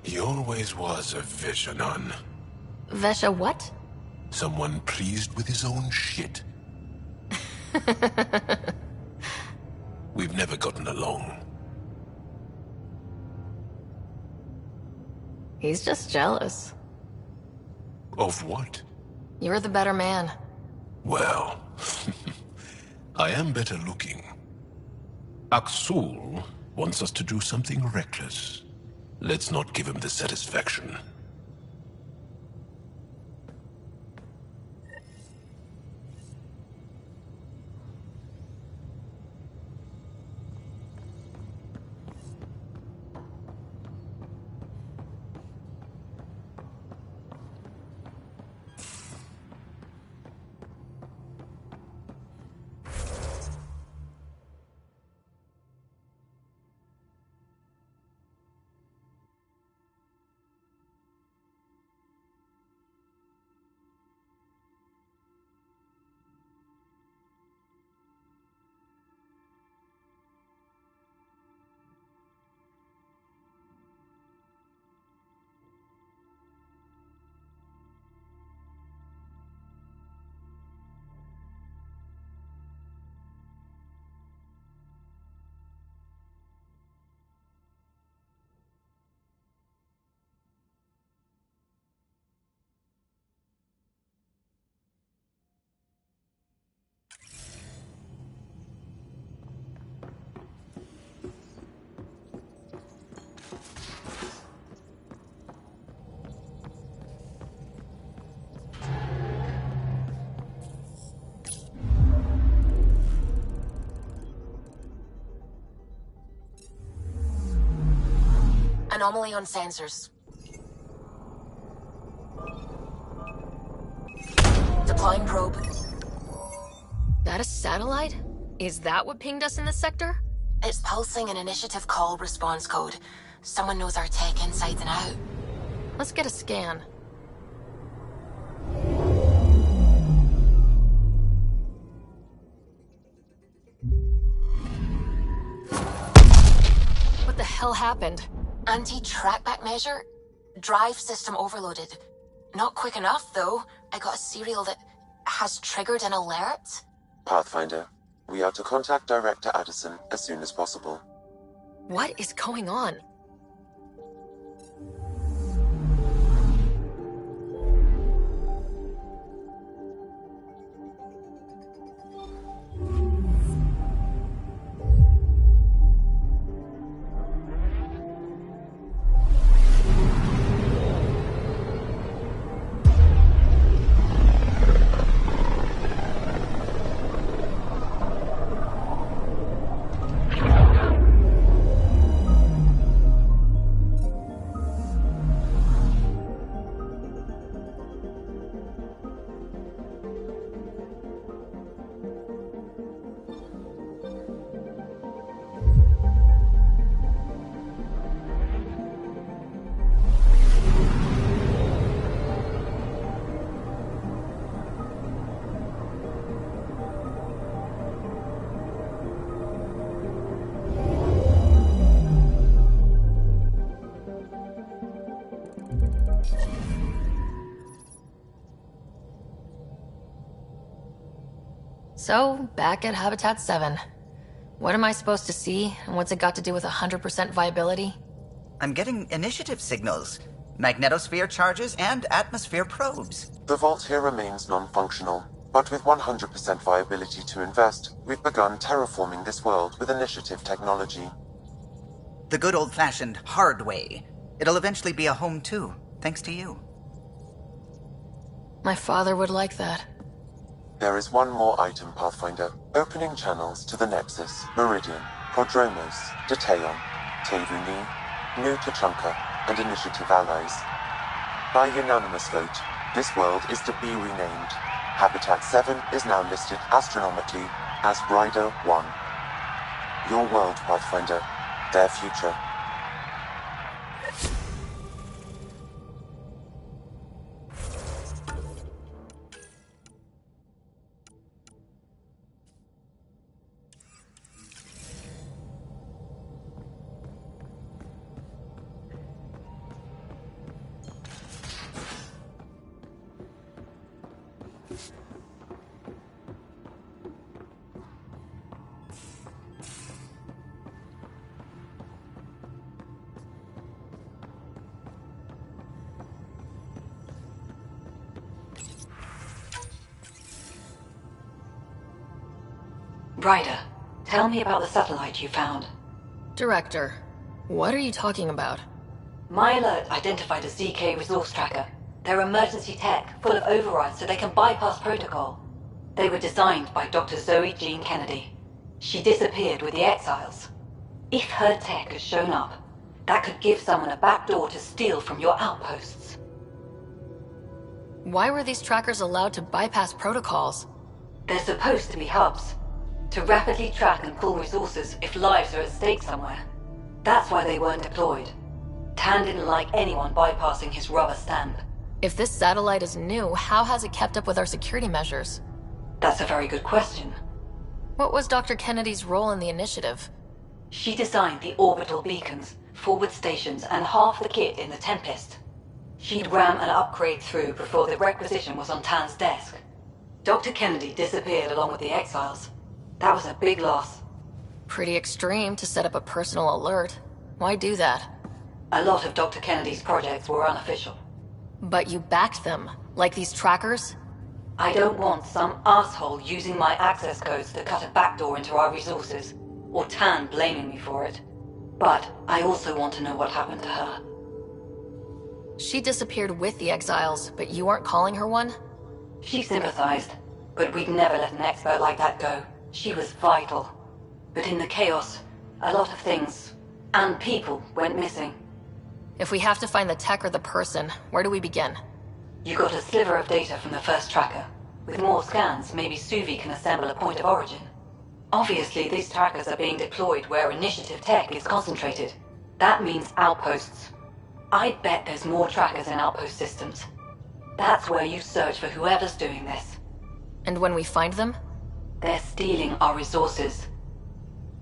He always was a Veshanon. Vesha what? Someone pleased with his own shit. We've never gotten along. He's just jealous. Of what? You're the better man. Well, I am better looking. Akksul wants us to do something reckless. Let's not give him the satisfaction. Anomaly on sensors. Deploying probe. That a satellite? Is that what pinged us in the sector? It's pulsing an initiative call response code. Someone knows our tech inside and out. Let's get a scan. What the hell happened? Anti-trackback measure? Drive system overloaded. Not quick enough, though. I got a serial that has triggered an alert. Pathfinder, we are to contact Director Addison as soon as possible. What is going on? So, back at Habitat 7. What am I supposed to see, and what's it got to do with 100% viability? I'm getting initiative signals, magnetosphere charges, and atmosphere probes. The vault here remains non-functional, but with 100% viability to invest, we've begun terraforming this world with initiative technology. The good old-fashioned hard way. It'll eventually be a home too, thanks to you. My father would like that. There is one more item, Pathfinder. Opening channels to the Nexus, Meridian, Prodromos, Detaeon, Tevuni, New Tachanka, and Initiative allies. By unanimous vote, this world is to be renamed Habitat 7 is now listed astronomically as Ryder 1. Your world, Pathfinder. Their future. Ryder, tell me about the satellite you found. Director, what are you talking about? My alert identified a ZK resource tracker. They're emergency tech, full of overrides so they can bypass protocol. They were designed by Dr. Zoe Jean Kennedy. She disappeared with the Exiles. If her tech has shown up, that could give someone a backdoor to steal from your outposts. Why were these trackers allowed to bypass protocols? They're supposed to be hubs, to rapidly track and pull resources if lives are at stake somewhere. That's why they weren't deployed. Tan didn't like anyone bypassing his rubber stamp. If this satellite is new, how has it kept up with our security measures? That's a very good question. What was Dr. Kennedy's role in the initiative? She designed the orbital beacons, forward stations, and half the kit in the Tempest. She'd ram an upgrade through before the requisition was on Tan's desk. Dr. Kennedy disappeared along with the Exiles. That was a big loss. Pretty extreme to set up a personal alert. Why do that? A lot of Dr. Kennedy's projects were unofficial. But you backed them, like these trackers? I don't want some asshole using my access codes to cut a backdoor into our resources, or Tan blaming me for it. But I also want to know what happened to her. She disappeared with the Exiles, but you aren't calling her one? She sympathized, but we'd never let an expert like that go. She was vital. But in the chaos, a lot of things, and people, went missing. If we have to find the tech or the person, where do we begin? You got a sliver of data from the first tracker. With more scans, maybe Suvi can assemble a point of origin. Obviously, these trackers are being deployed where initiative tech is concentrated. That means outposts. I bet there's more trackers in outpost systems. That's where you search for whoever's doing this. And when we find them? They're stealing our resources.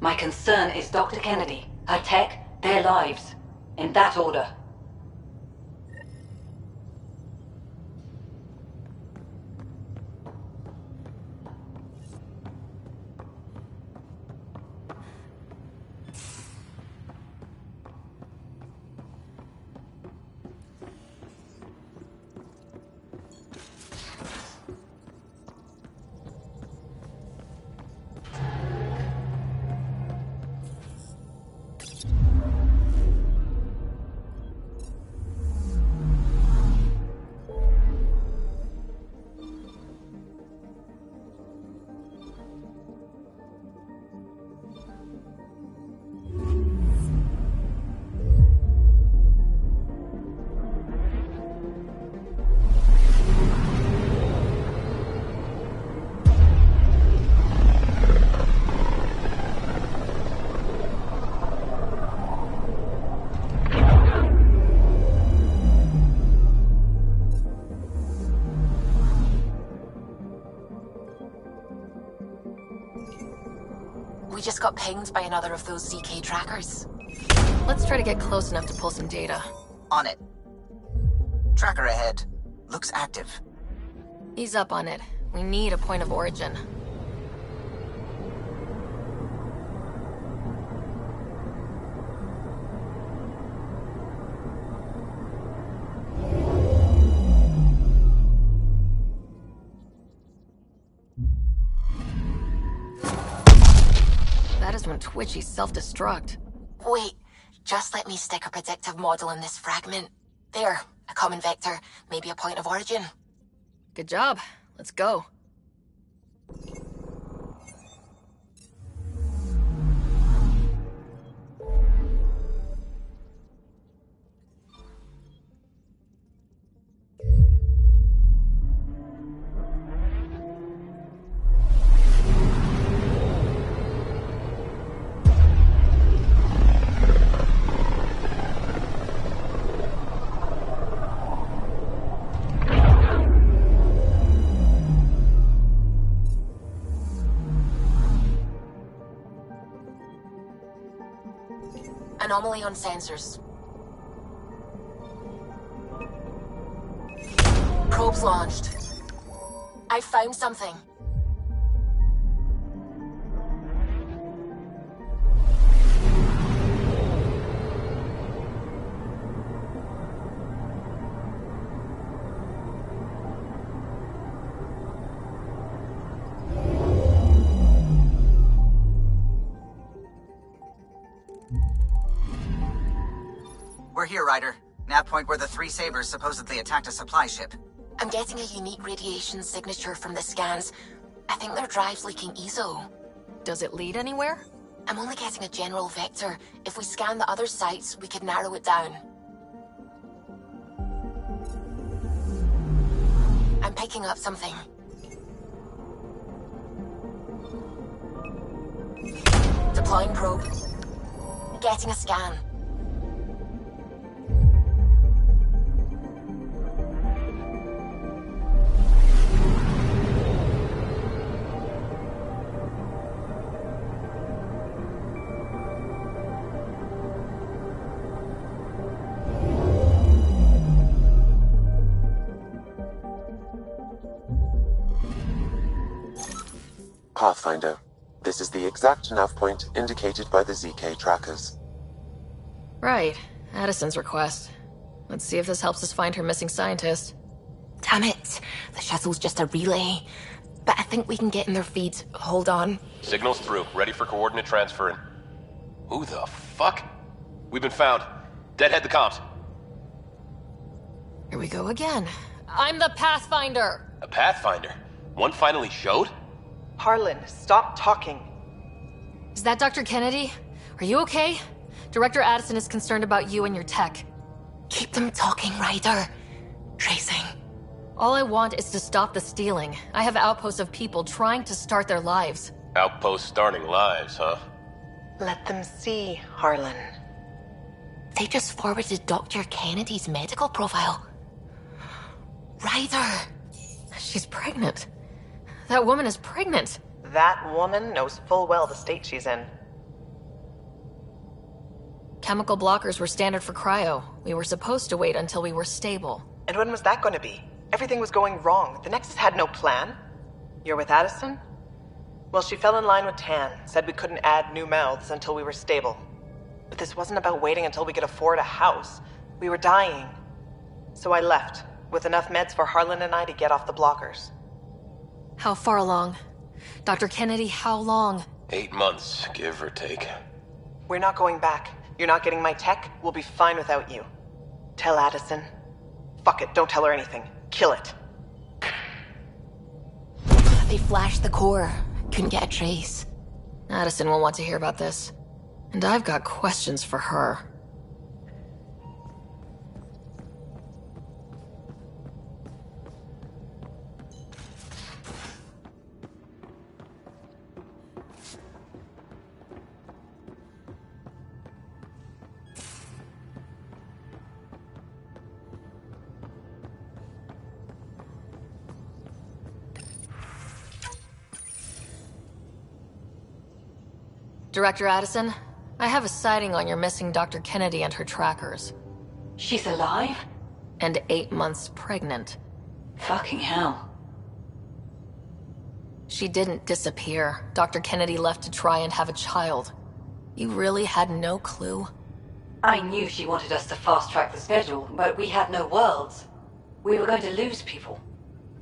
My concern is Dr. Kennedy, her tech, their lives. In that order. We just got pinged by another of those ZK trackers. Let's try to get close enough to pull some data. On it. Tracker ahead. Looks active. Ease up on it. We need a point of origin. That is when Twitchy's self-destruct. Wait, just let me stick a predictive model in this fragment. There, a common vector, maybe a point of origin. Good job. Let's go. Anomaly on sensors. Probes launched. I found something. We're here, Ryder. Nav point where the three Sabres supposedly attacked a supply ship. I'm getting a unique radiation signature from the scans. I think their drive's leaking ESO. Does it lead anywhere? I'm only getting a general vector. If we scan the other sites, we could narrow it down. I'm picking up something. Deploying probe. Getting a scan. Pathfinder. This is the exact nav point indicated by the ZK trackers. Right. Addison's request. Let's see if this helps us find her missing scientist. Damn it. The shuttle's just a relay. But I think we can get in their feeds. Hold on. Signal's through. Ready for coordinate transferring. Who the fuck? We've been found. Deadhead the comms. Here we go again. I'm the Pathfinder! A Pathfinder? One finally showed? Harlan, stop talking. Is that Dr. Kennedy? Are you okay? Director Addison is concerned about you and your tech. Keep them talking, Ryder. Tracing. All I want is to stop the stealing. I have outposts of people trying to start their lives. Outpost starting lives, huh? Let them see, Harlan. They just forwarded Dr. Kennedy's medical profile. Ryder! She's pregnant. That woman is pregnant. That woman knows full well the state she's in. Chemical blockers were standard for cryo. We were supposed to wait until we were stable. And when was that going to be? Everything was going wrong. The Nexus had no plan. You're with Addison? Well, she fell in line with Tan, said we couldn't add new mouths until we were stable. But this wasn't about waiting until we could afford a house. We were dying. So I left, with enough meds for Harlan and I to get off the blockers. How far along? Dr. Kennedy, how long? 8 months, give or take. We're not going back. You're not getting my tech. We'll be fine without you. Tell Addison. Fuck it, don't tell her anything. Kill it. They flashed the core. Couldn't get a trace. Addison will want to hear about this. And I've got questions for her. Director Addison, I have a sighting on your missing Dr. Kennedy and her trackers. She's alive? And 8 months pregnant. Fucking hell. She didn't disappear. Dr. Kennedy left to try and have a child. You really had no clue? I knew she wanted us to fast-track the schedule, but we had no worlds. We were going to lose people.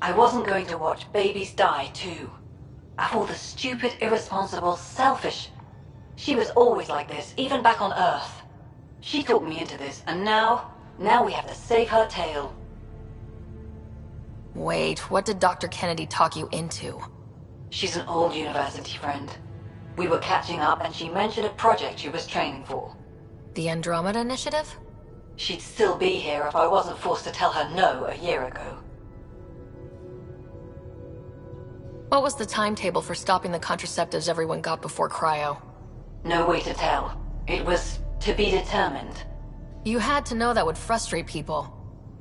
I wasn't going to watch babies die, too. Of all the stupid, irresponsible, selfish... She was always like this, even back on Earth. She talked me into this, and now we have to save her tail. Wait, what did Dr. Kennedy talk you into? She's an old university friend. We were catching up, and she mentioned a project she was training for. The Andromeda Initiative? She'd still be here if I wasn't forced to tell her no a year ago. What was the timetable for stopping the contraceptives everyone got before cryo? No way to tell. It was to be determined. You had to know that would frustrate people.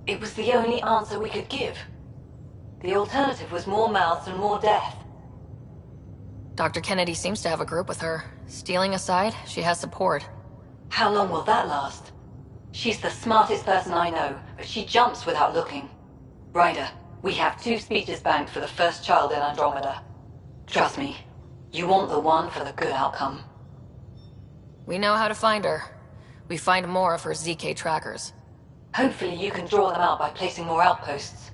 It was the only answer we could give. The alternative was more mouths and more death. Dr. Kennedy seems to have a group with her. Stealing aside, she has support. How long will that last? She's the smartest person I know, but she jumps without looking. Ryder, we have 2 speeches banked for the first child in Andromeda. Trust me, you want the one for the good outcome. We know how to find her. We find more of her ZK trackers. Hopefully you can draw them out by placing more outposts.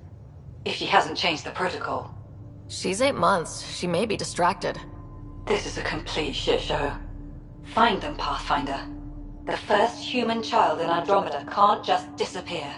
If she hasn't changed the protocol. She's 8 months. She may be distracted. This is a complete shit show. Find them, Pathfinder. The first human child in Andromeda can't just disappear.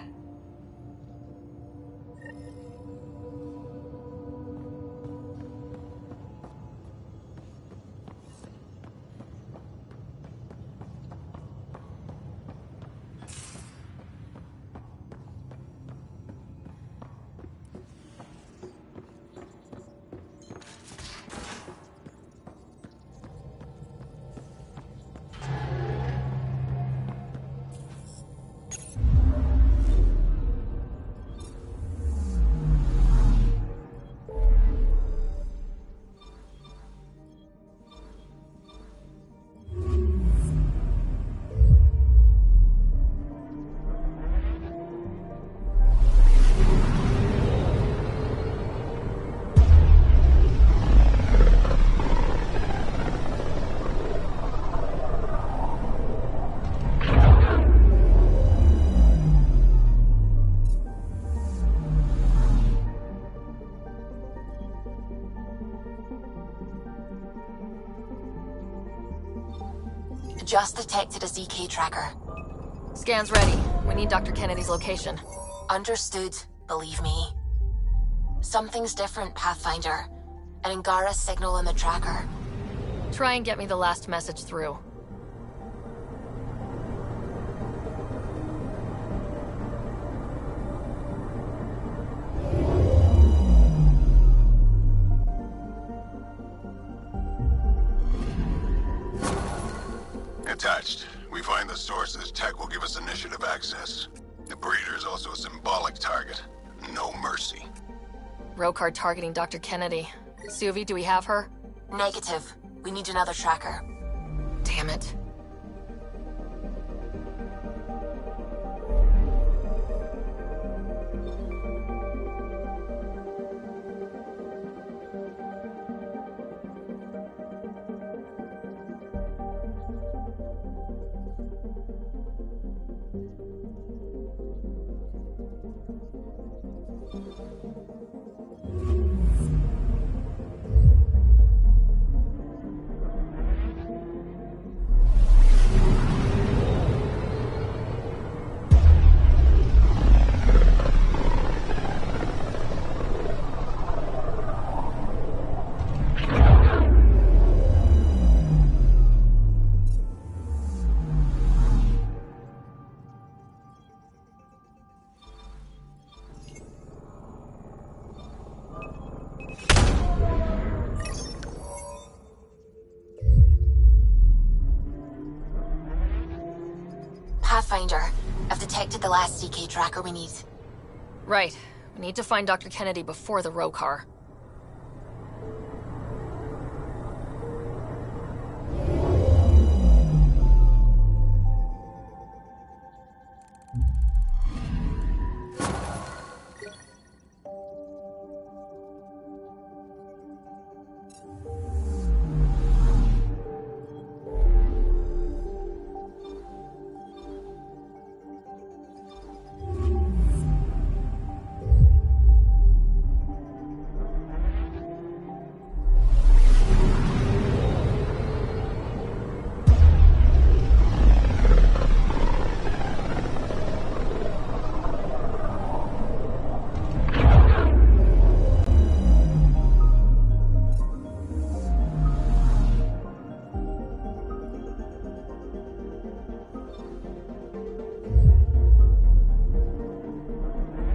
Just detected a ZK tracker. Scan's ready. We need Dr. Kennedy's location. Understood, believe me. Something's different, Pathfinder. An Angara signal in the tracker. Try and get me the last message through. Attached. We find the sources, tech will give us initiative access. The breeder is also a symbolic target. No mercy. Rokar targeting Dr. Kennedy. Suvi, do we have her? Negative. We need another tracker. Damn it. Pathfinder, I've detected the last CK tracker we need. Right. We need to find Dr. Kennedy before the Rokar.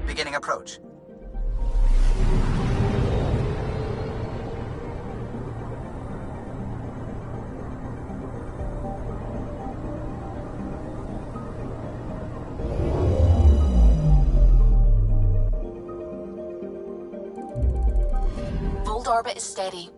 Beginning approach. Fold orbit is steady.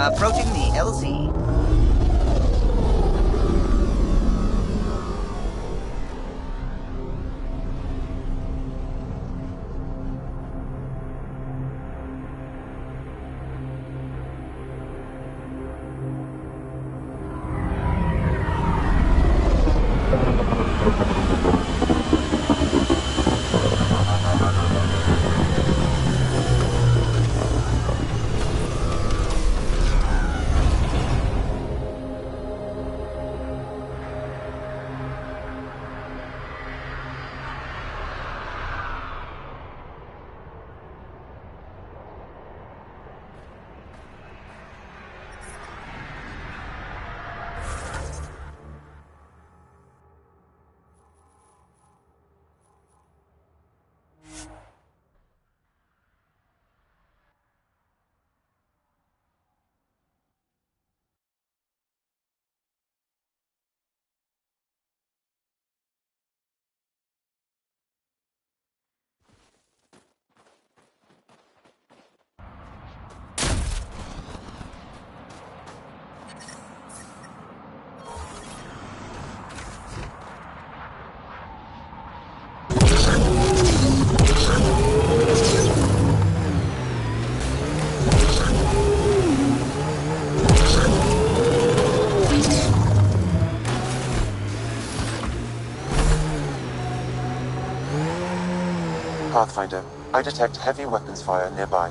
Approaching the LZ. Pathfinder, I detect heavy weapons fire nearby.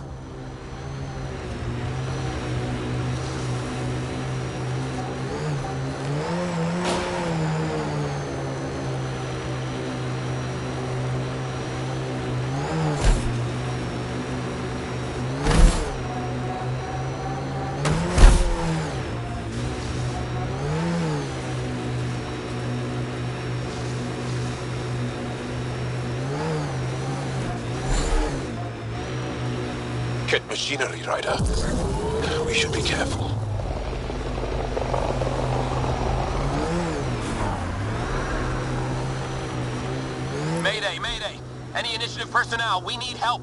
Get machinery, Ryder. We should be careful. Mayday, mayday! Any initiative personnel, we need help!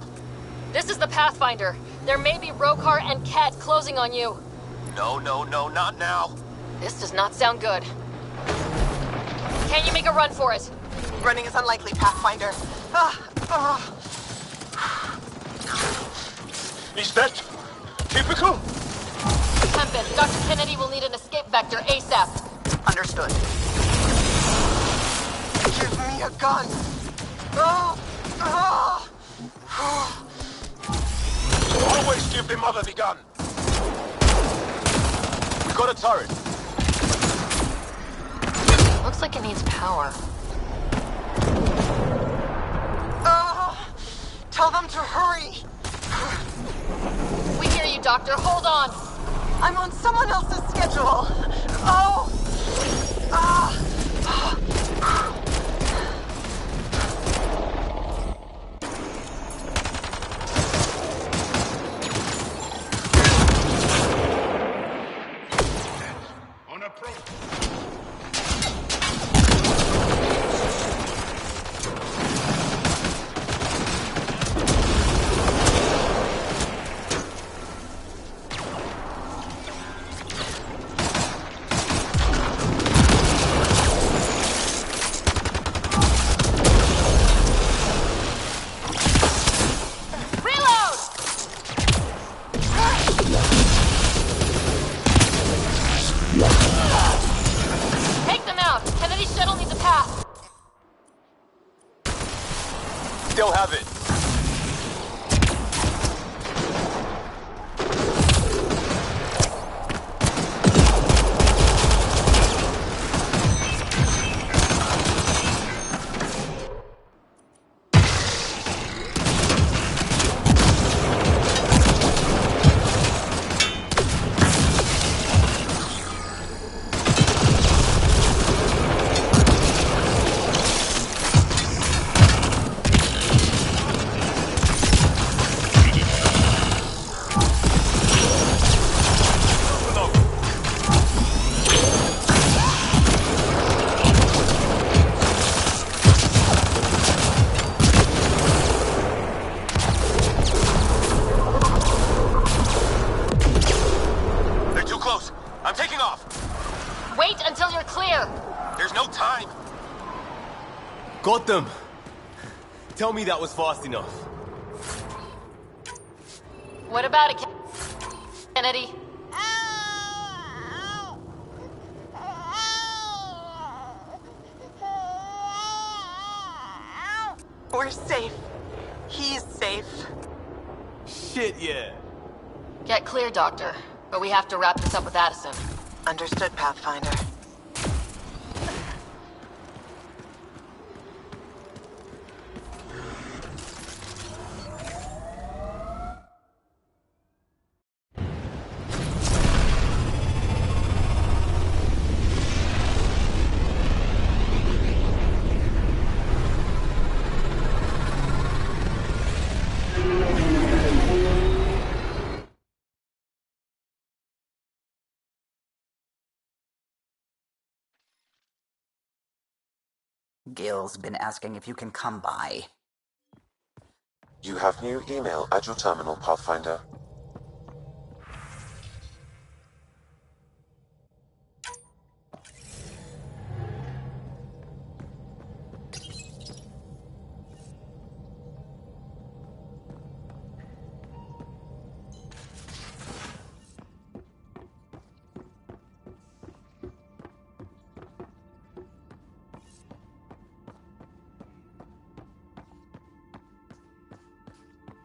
This is the Pathfinder. There may be Rokar and Ket closing on you. No, not now! This does not sound good. Can you make a run for it? Running is unlikely, Pathfinder. Is that typical? Tempest, Dr. Kennedy will need an escape vector ASAP. Understood. Give me a gun. Always give the mother the gun. We got a turret. Looks like it needs power. Tell them to hurry. We hear you, Doctor. Hold on. I'm on someone else's schedule. On approach. Still have it. Got them! Tell me that was fast enough. What about it, Kennedy? We're safe. He's safe. Shit, yeah. Get clear, Doctor. But we have to wrap this up with Addison. Understood, Pathfinder. Gil's been asking if you can come by. You have new email at your terminal, Pathfinder.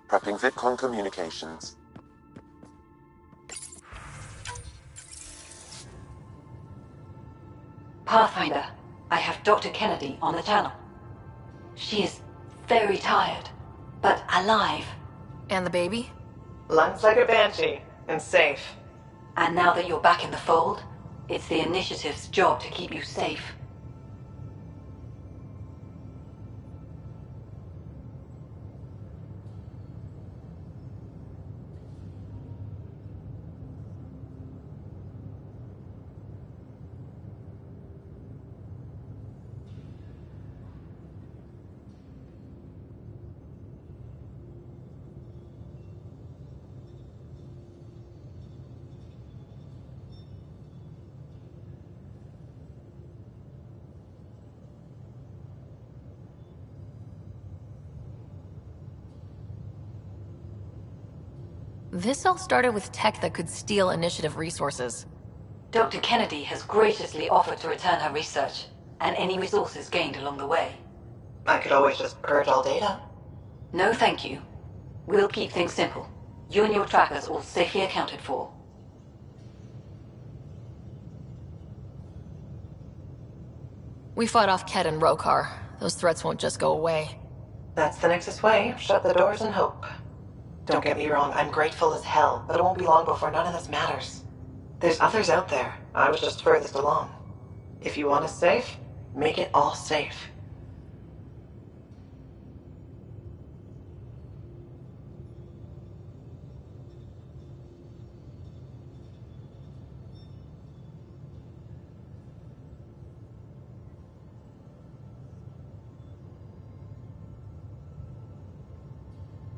Prepping VidCon communications. Pathfinder, I have Dr. Kennedy on the channel. She is very tired, but alive. And the baby? Lungs like a banshee, and safe. And now that you're back in the fold, it's the Initiative's job to keep you safe. This all started with tech that could steal Initiative resources. Dr. Kennedy has graciously offered to return her research, and any resources gained along the way. I could always just purge all data. No, thank you. We'll keep things simple. You and your trackers all safely accounted for. We fought off Ked and Rokar. Those threats won't just go away. That's the Nexus way. Shut the doors and hope. Don't get me wrong, I'm grateful as hell, but it won't be long before none of this matters. There's others out there. I was just furthest along. If you want us safe, make it all safe.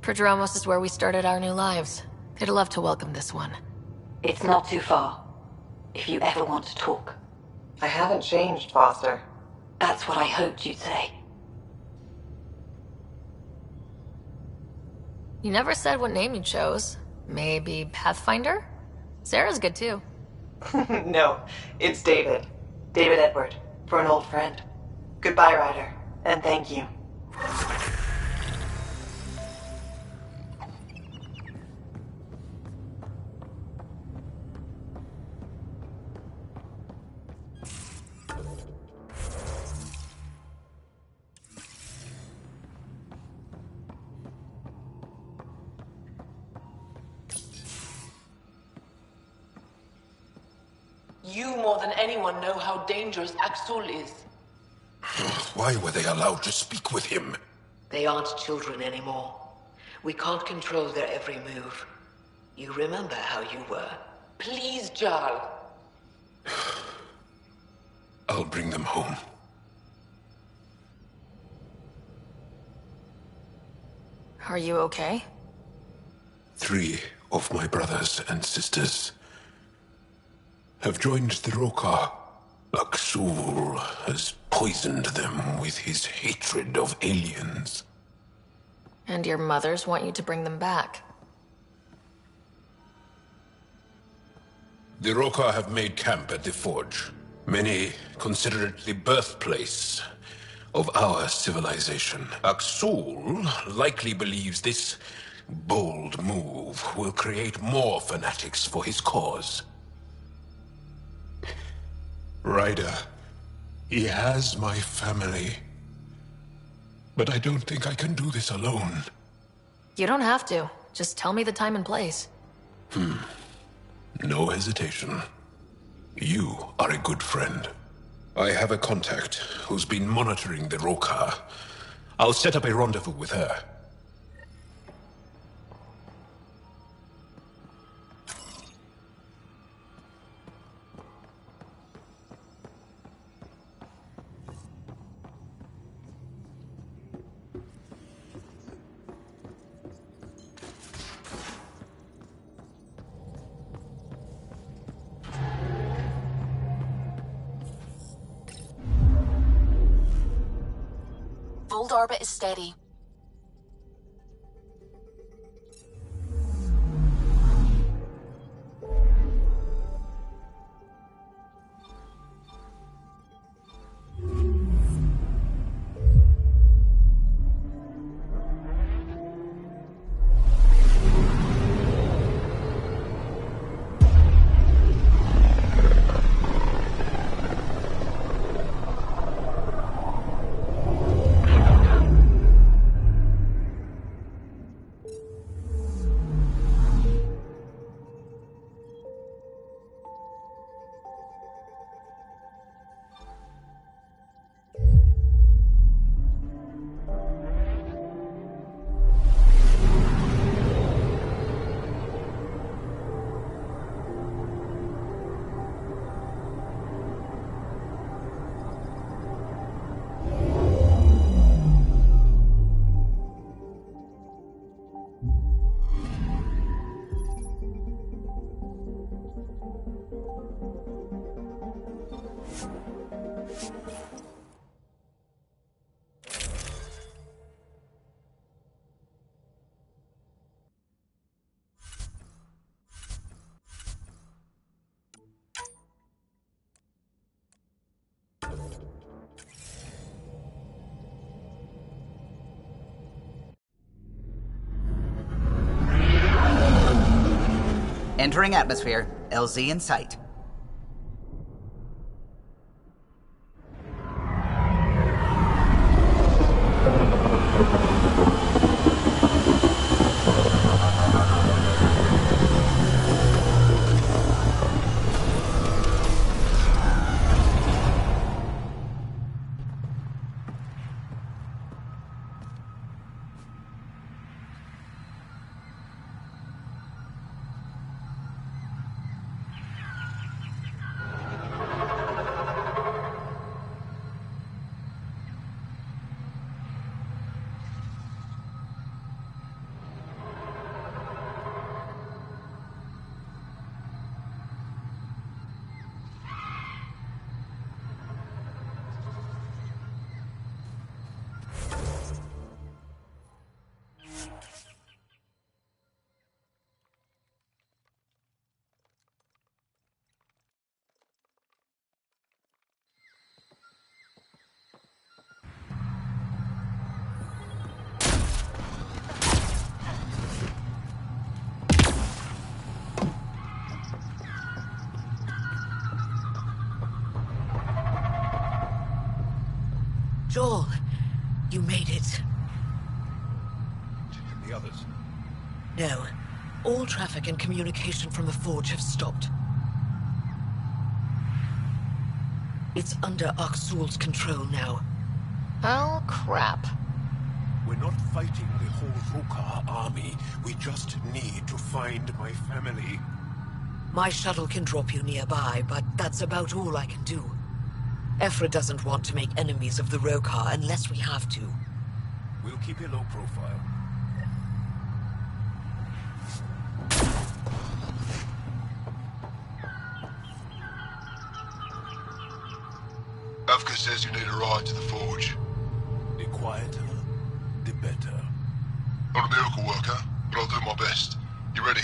Prodromos is where we started our new lives. They'd love to welcome this one. It's not too far, if you ever want to talk. I haven't changed, Foster. That's what I hoped you'd say. You never said what name you chose. Maybe Pathfinder? Sarah's good too. No, it's David. David Edward, for an old friend. Goodbye, Ryder, and thank you. You more than anyone know how dangerous Akksul is. Why were they allowed to speak with him? They aren't children anymore. We can't control their every move. You remember how you were. Please, Jaal. I'll bring them home. Are you okay? 3 of my brothers and sisters have joined the Rokar. Akksul has poisoned them with his hatred of aliens. And your mothers want you to bring them back. The Roka have made camp at the Forge. Many consider it the birthplace of our civilization. Akksul likely believes this bold move will create more fanatics for his cause. Ryder, he has my family. But I don't think I can do this alone. You don't have to. Just tell me the time and place. No hesitation. You are a good friend. I have a contact who's been monitoring the Roka. I'll set up a rendezvous with her. Fold orbit is steady. Entering atmosphere. LZ in sight. Jaal, you made it. And the others? No. All traffic and communication from the Forge have stopped. It's under Akksul's control now. Oh, crap. We're not fighting the whole Roka army. We just need to find my family. My shuttle can drop you nearby, but that's about all I can do. Ephra doesn't want to make enemies of the Roka unless we have to. We'll keep a low profile. quiet to the forge. The quieter, the better. Not a miracle worker, but I'll do my best. You ready?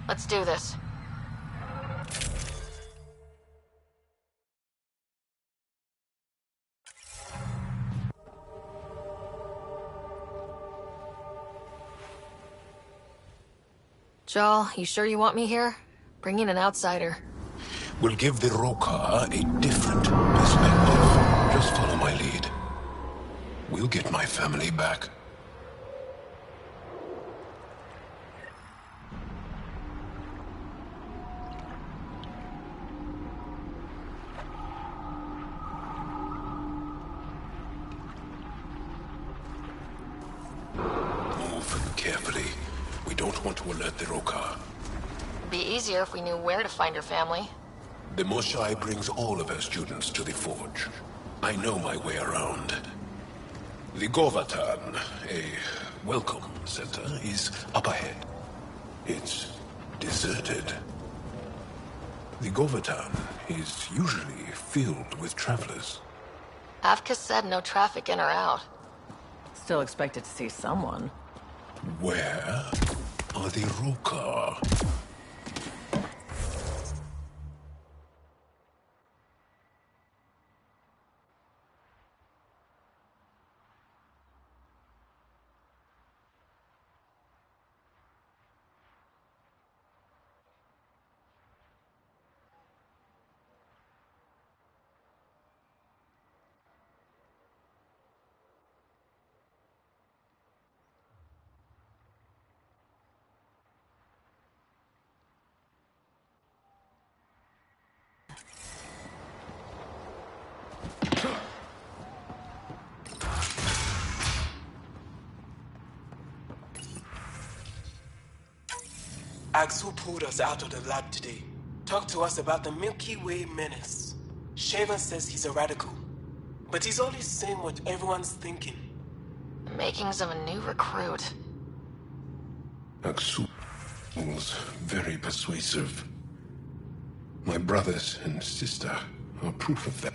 Let's do this. Jaal, you sure you want me here? Bring in an outsider. We'll give the Roka a different perspective. Just follow my lead. We'll get my family back. Move carefully. We don't want to alert the Roka. Be easier if we knew where to find your family. The Moshai brings all of her students to the forge. I know my way around. The Govatan, a welcome center, is up ahead. It's deserted. The Govatan is usually filled with travelers. Avka said no traffic in or out. Still expected to see someone. Where are the Roka? Akksul pulled us out of the lab today. Talked to us about the Milky Way menace. Shaven says he's a radical, but he's always saying what everyone's thinking. The makings of a new recruit. Akksul's very persuasive. My brothers and sister are proof of that.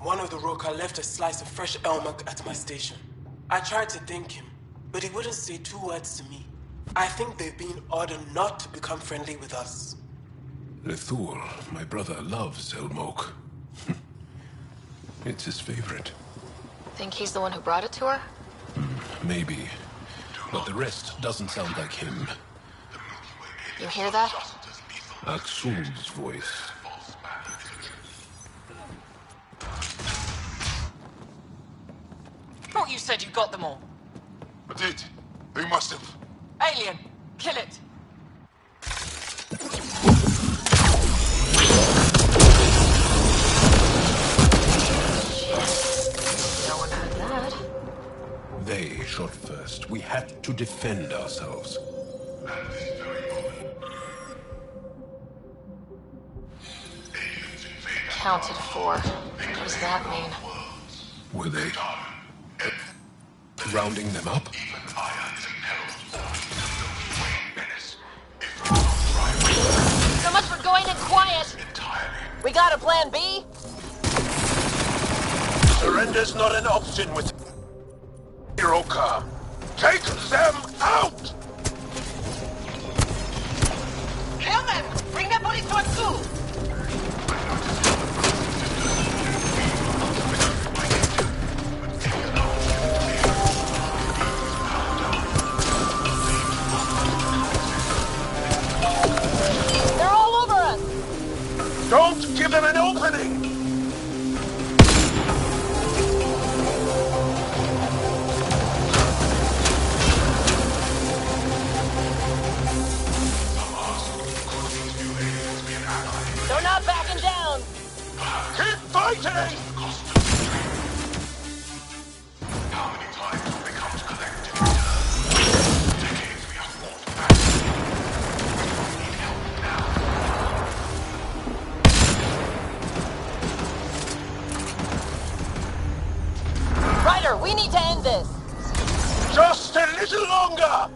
One of the Roka left a slice of fresh elmuk at my station. I tried to thank him, but he wouldn't say 2 words to me. I think they've been ordered not to become friendly with us. Lethul, my brother, loves elmok. It's his favorite. Think he's the one who brought it to her? Maybe. But the rest doesn't sound like him. You hear that? Akksul's voice. Thought you said you got them all. I did. Who must have? Alien, kill it. No one heard that. They shot first. We had to defend ourselves. Counted 4. What does that mean? Were they rounding them up? So much for going in quiet. We got a plan B? Surrender's not an option with Hiroka. them out! Kill them! Bring the police to Akksul! They're all over us! Don't give them an opening! They're not backing down! Keep fighting! How many times have they come to collect in return? Decades we have fought back. We need help now. Ryder, we need to end this! Just a little longer!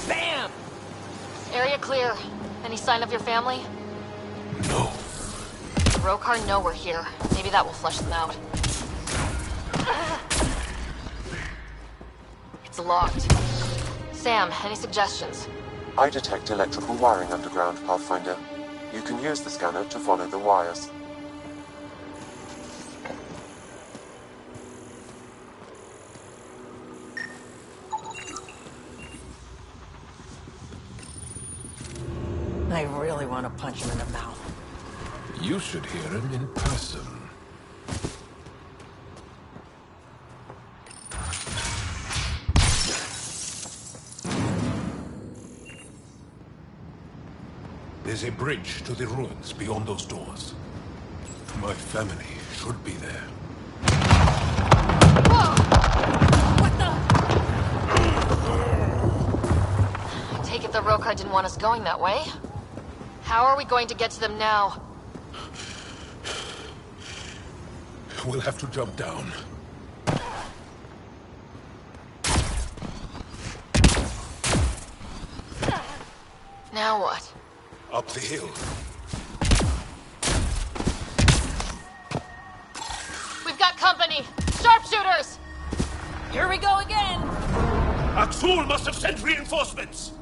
Bam! Area clear. Any sign of your family? No. The Rokar know we're here. Maybe that will flush them out. It's locked. Sam, any suggestions? I detect electrical wiring underground, Pathfinder. You can use the scanner to follow the wires. I really want to punch him in the mouth. You should hear him in person. There's a bridge to the ruins beyond those doors. My family should be there. Whoa! What the? I take it the Rokar didn't want us going that way. How are we going to get to them now? We'll have to jump down. Now what? Up the hill. We've got company! Sharpshooters! Here we go again! Akksul must have sent reinforcements!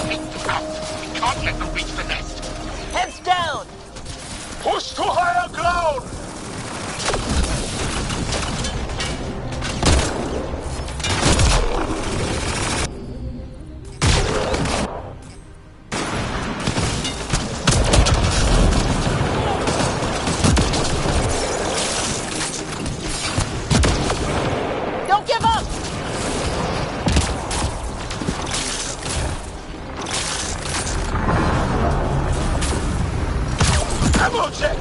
We can't let them reach the nest. Heads down! Push to higher ground! Don't give up! Ammo check!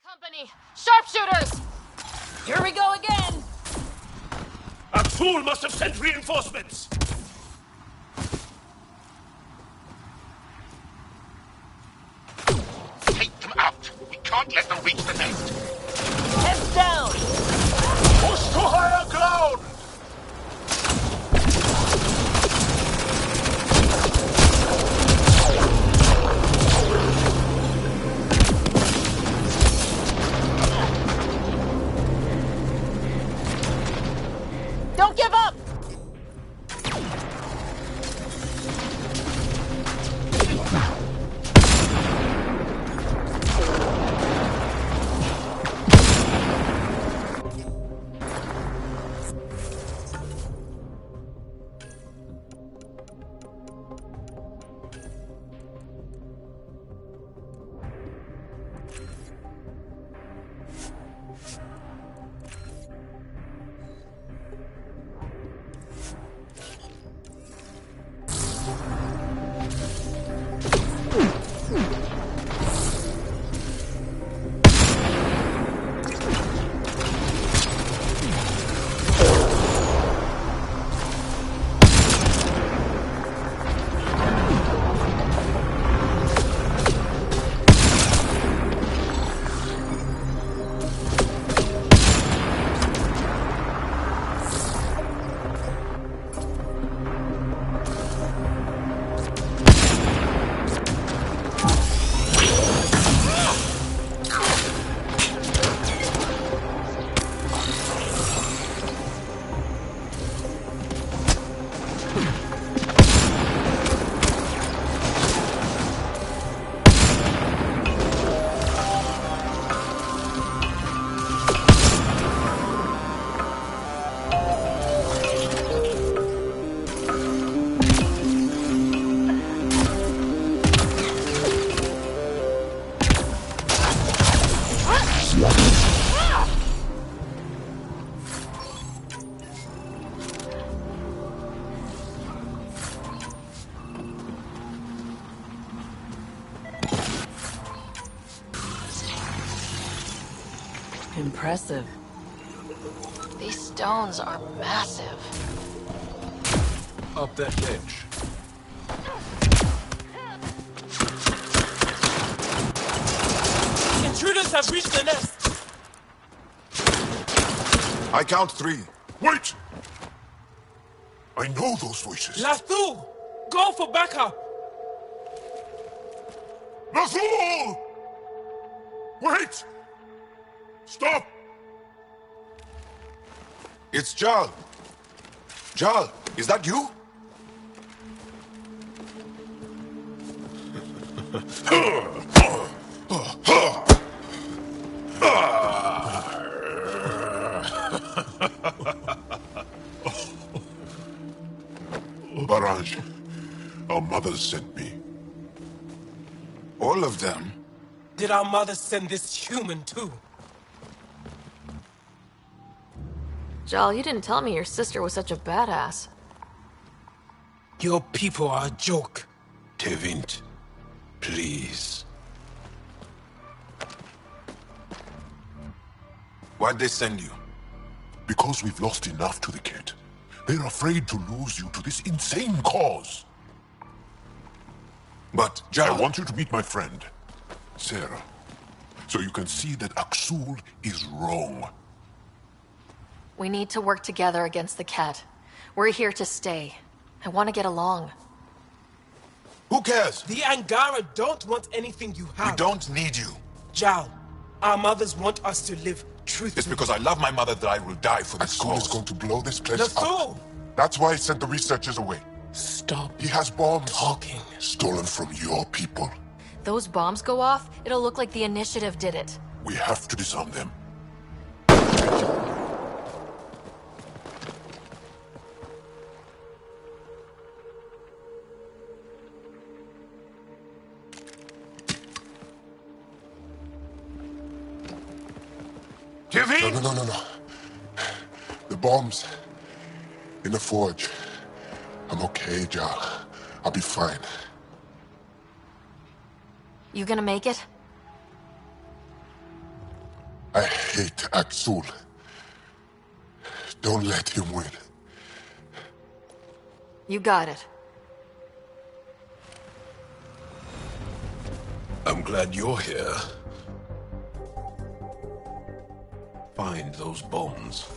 Company! Sharpshooters! Here we go again! Akksul must have sent reinforcements! Take them out. We can't let them reach the nest. Heads down! Push to higher ground! Don't give up! Impressive. These stones are massive. Up that ledge. Intruders have reached the nest! I count 3. Wait! I know those voices. Lathu! Go for backup! Vesaal! Wait! Stop! It's Jaal. Jaal, is that you? Barrage, our mothers sent me. All of them? Did our mother send this human too? Jaal, you didn't tell me your sister was such a badass. Your people are a joke. Tevint, please. Why'd they send you? Because we've lost enough to the kid. They're afraid to lose you to this insane cause. But, I want you to meet my friend, Sarah, so you can see that Akksul is wrong. We need to work together against the cat. We're here to stay. I want to get along. Who cares? The Angara don't want anything you have. We don't need you. Jaal, our mothers want us to live truthfully. It's because I love my mother that I will die for this cause. Akksul is going to blow this place Vesaal! up. That's why he sent the researchers away. Stop. He has bombs. Talking. Stolen from your people. Those bombs go off, it'll look like the Initiative did it. We have to disarm them. Give in! No. The bombs in the forge. I'm okay, Jaal. I'll be fine. You gonna make it? I hate Akksul. Don't let him win. You got it. I'm glad you're here. Find those bombs.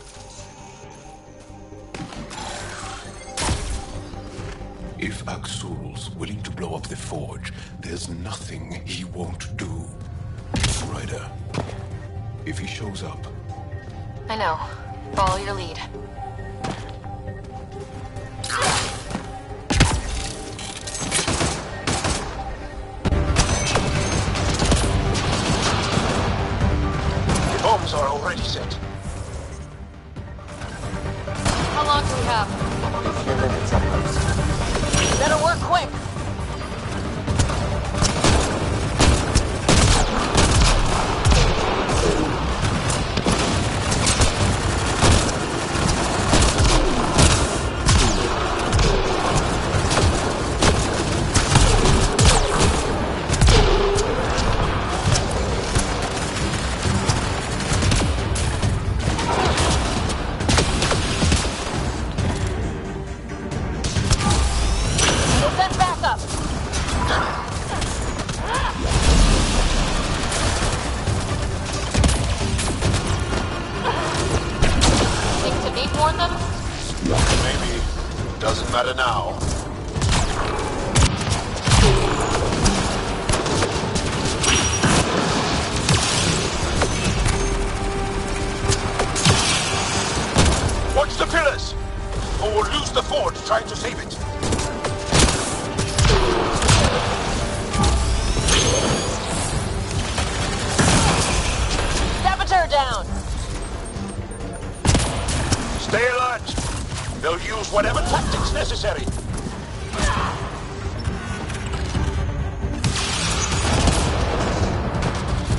If Akksul's willing to blow up the forge, there's nothing he won't do. Ryder, if he shows up... I know. Follow your lead. The bombs are already set. How long do we have? A few minutes at most. Better work quick. Doesn't matter now. Watch the pillars, or we'll lose the forge trying to save it. Saboteur down! Stay alert. They'll use whatever tactics necessary.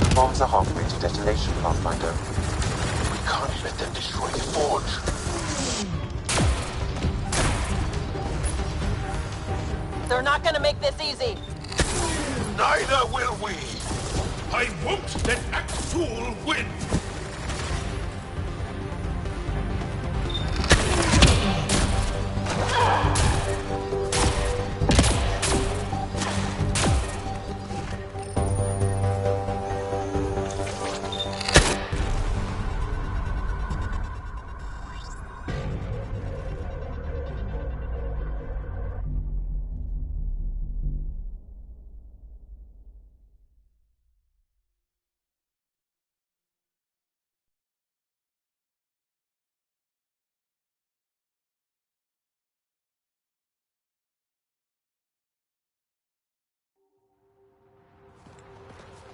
The bombs are halfway to detonation, Pathfinder. We can't let them destroy the forge. They're not gonna make this easy. Neither will we. I won't let Akksul win.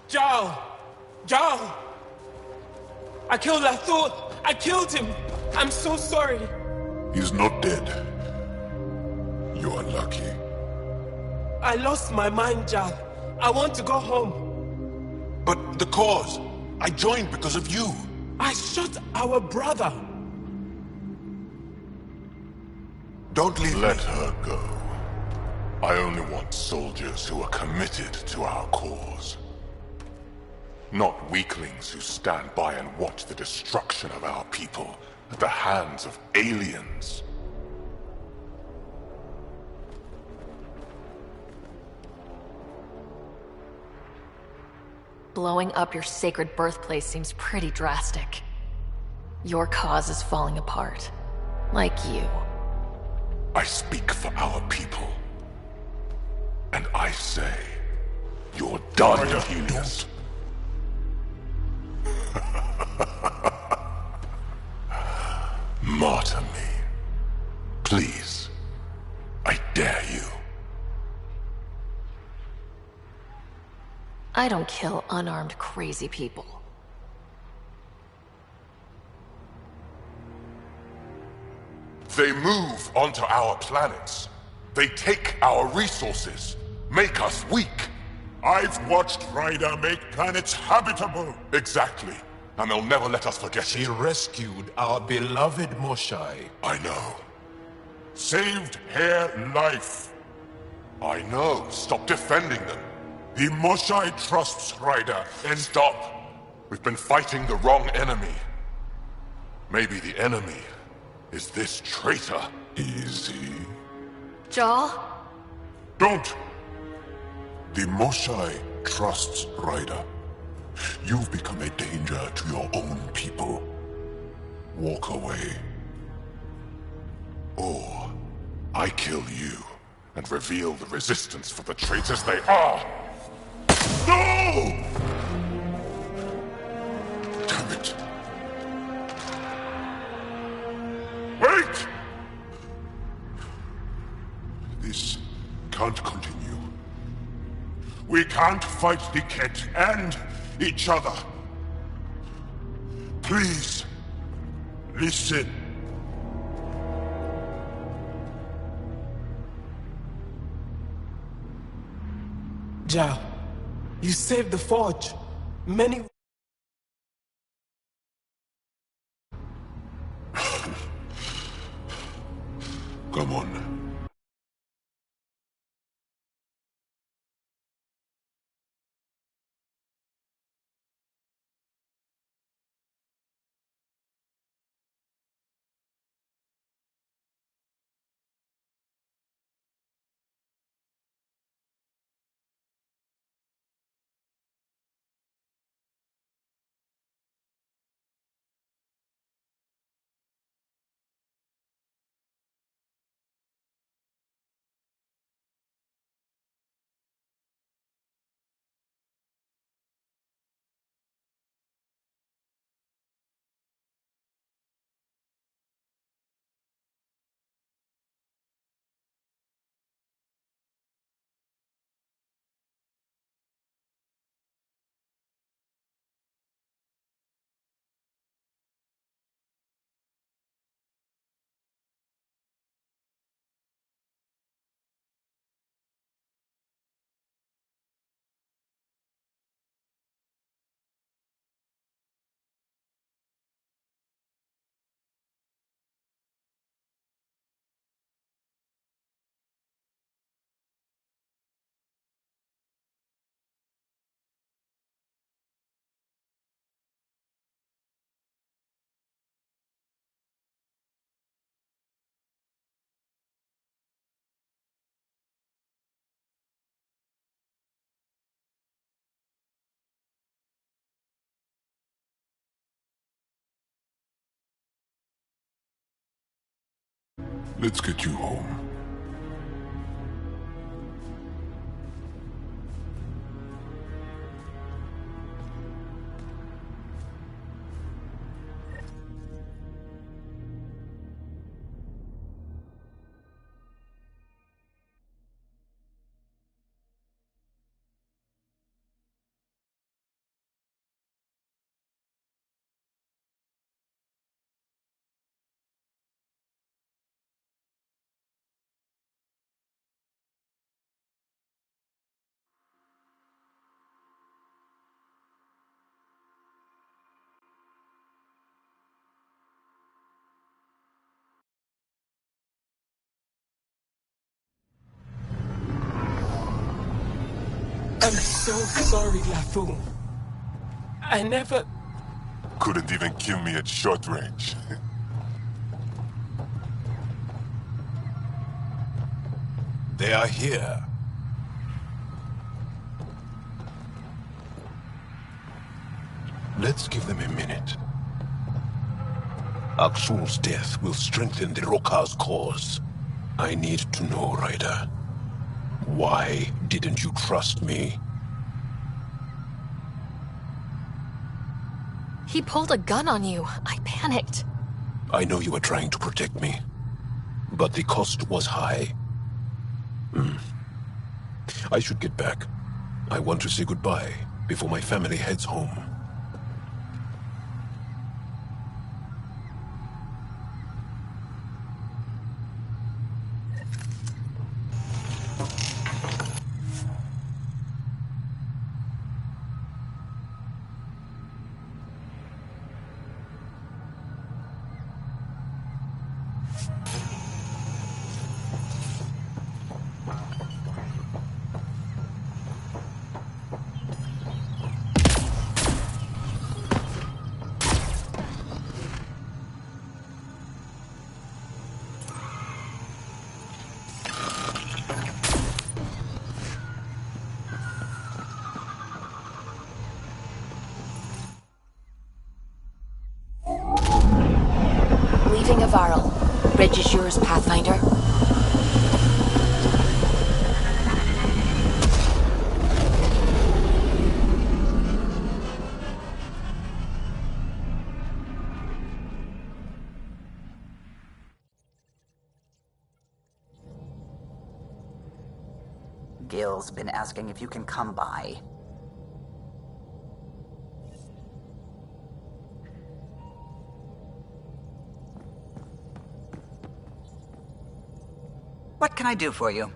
Jaal! Jaal! I killed Lathur! I killed him! I'm so sorry! He's not dead. You're unlucky. I lost my mind, Jaal. I want to go home. But the cause, I joined because of you. I shot our brother. Don't leave Let me. her go. I only want soldiers who are committed to our cause. Not weaklings who stand by and watch the destruction of our people at the hands of aliens. blowing up your sacred birthplace seems pretty drastic. Your cause is falling apart. Like you. I speak for our people. And I say, you're done, Helios. Martyr me. Please. I dare you. I don't kill unarmed crazy people. They move onto our planets. They take our resources, make us weak. I've watched Ryder make planets habitable. Exactly. And they'll never let us forget He it. rescued our beloved Moshai. I know. Saved her life. I know. Stop defending them. The Moshai trusts Ryder and... Stop. We've been fighting the wrong enemy. Maybe the enemy is this traitor. Easy. Jaal? Don't! The Moshai trusts Ryder. You've become a danger to your own people. Walk away. Or I kill you and reveal the resistance for the traitors they are. No! Damn it. Wait! This can't continue. We can't fight the Ket and each other. Please, listen. Jaal, you saved the Forge. Many... Come on. Let's get you home. I'm so sorry, Lafu. I never... Couldn't even kill me at short range. They are here. Let's give them a minute. Akksul's death will strengthen the Roka's cause. I need to know, Ryder. Why didn't you trust me? He pulled a gun on you. I panicked. I know you were trying to protect me, but the cost was high. I should get back. I want to say goodbye before my family heads home. Leaving Vesaal. Bridge is yours, Pathfinder. Gil's been asking if you can come by. What can I do for you?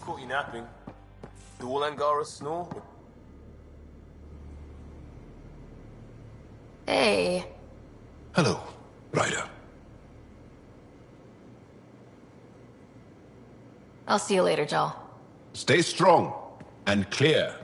Caught you napping. Do all Angara snore? Hey. Hello, Ryder. I'll see you later, Jaal. Stay strong and clear.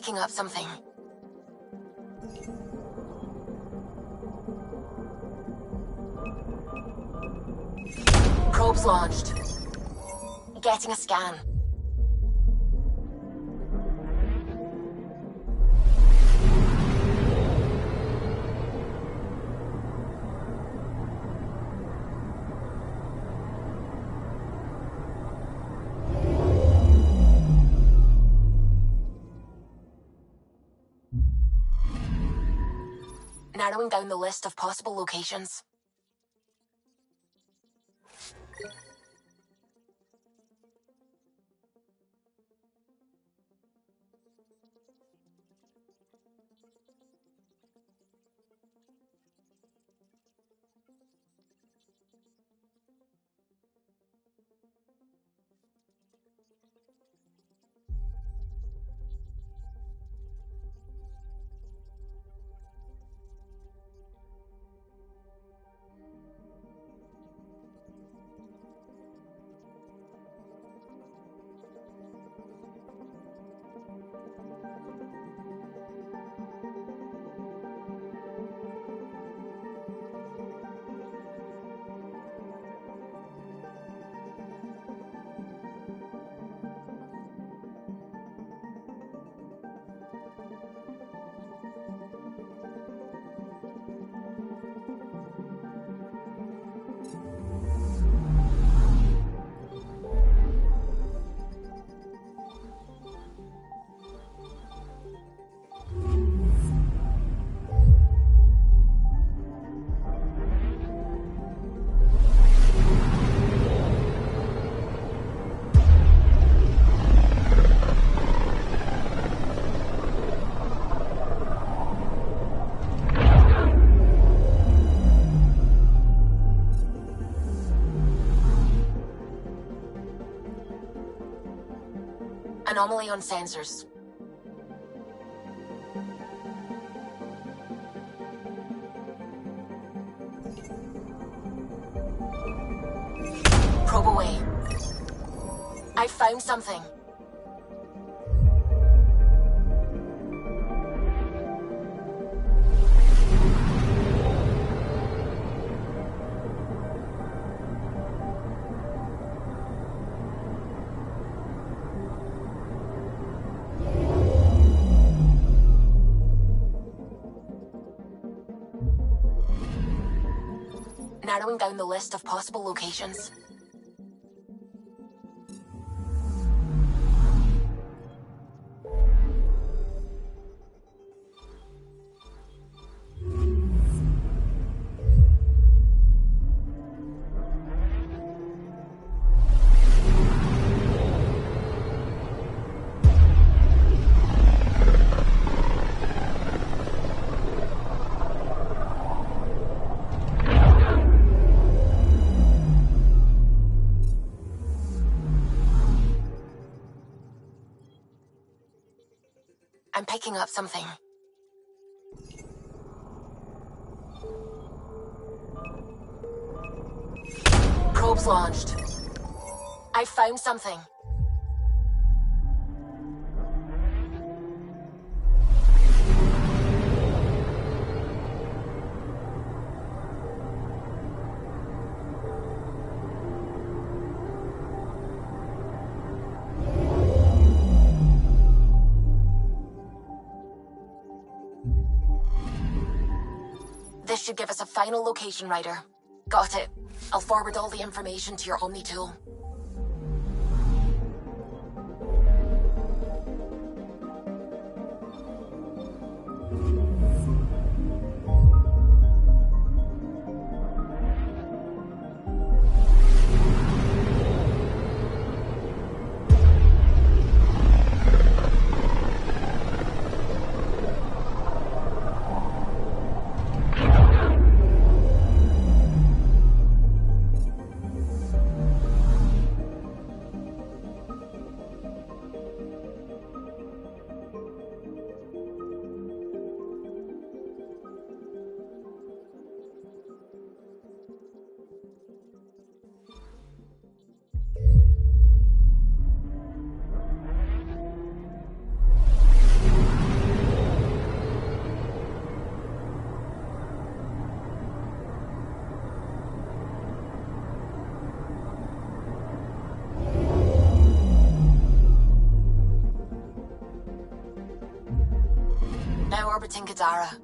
picking up something. Probes launched. Getting a scan. Narrowing down the list of possible locations. Anomaly on sensors. Probe away. I found something. Narrowing down the list of possible locations. I'm picking up something. Probes launched. I found something. This should give us a final location, Ryder. Got it. I'll forward all the information to your Omni tool. Zara.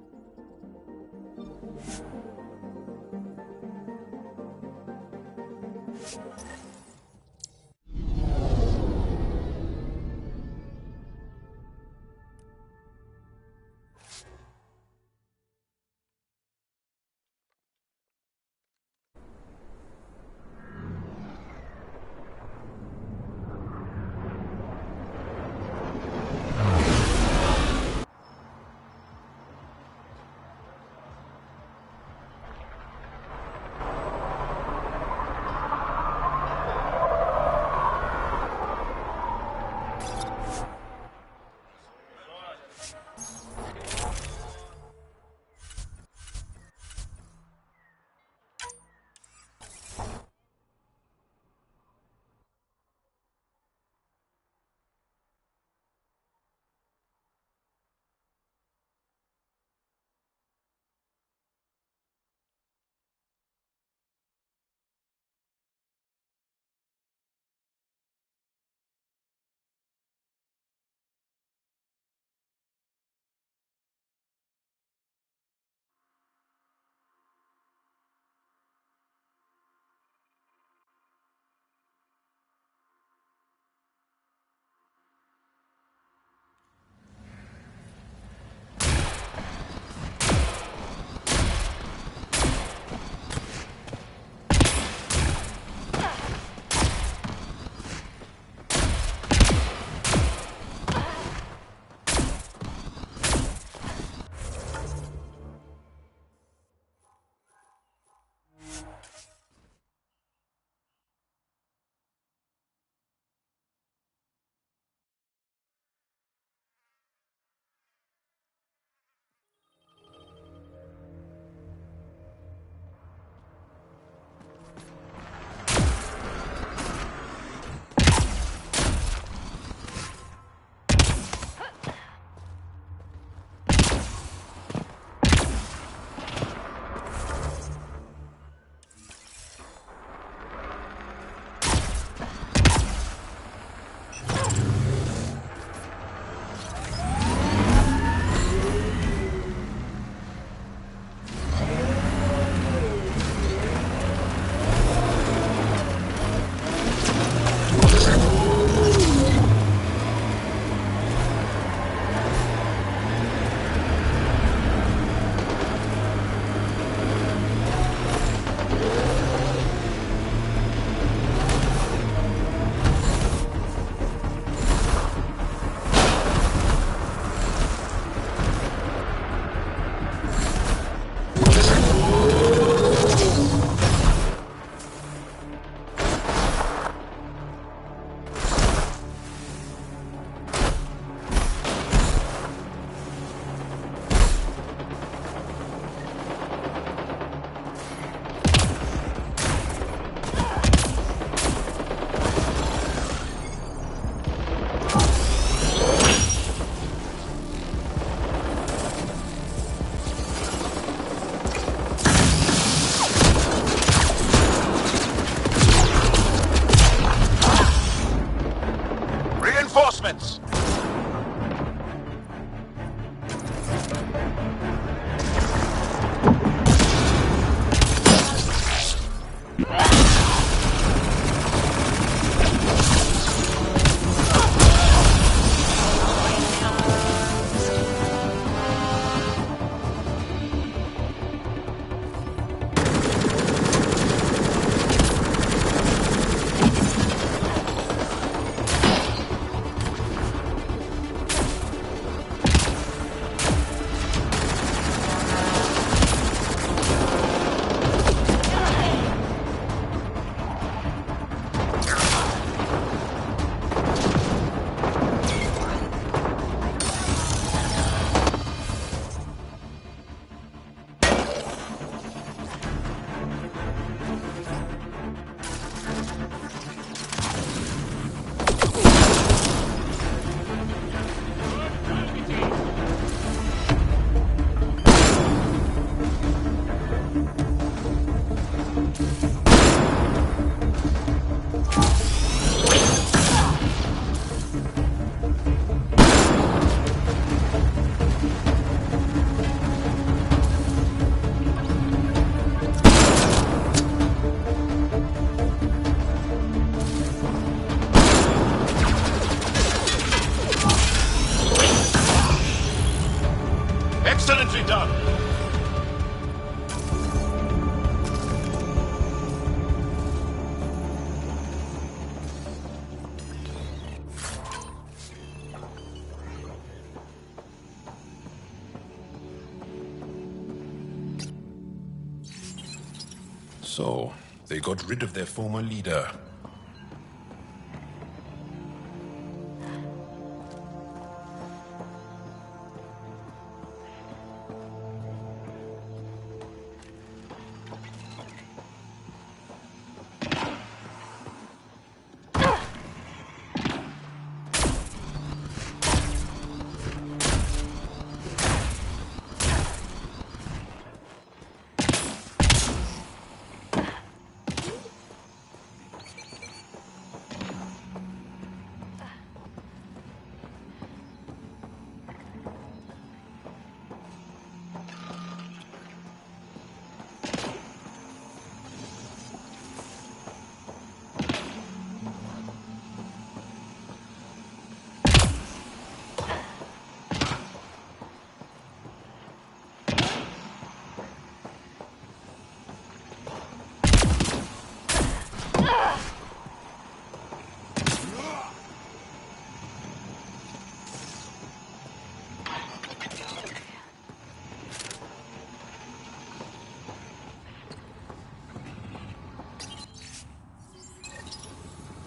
So, they got rid of their former leader.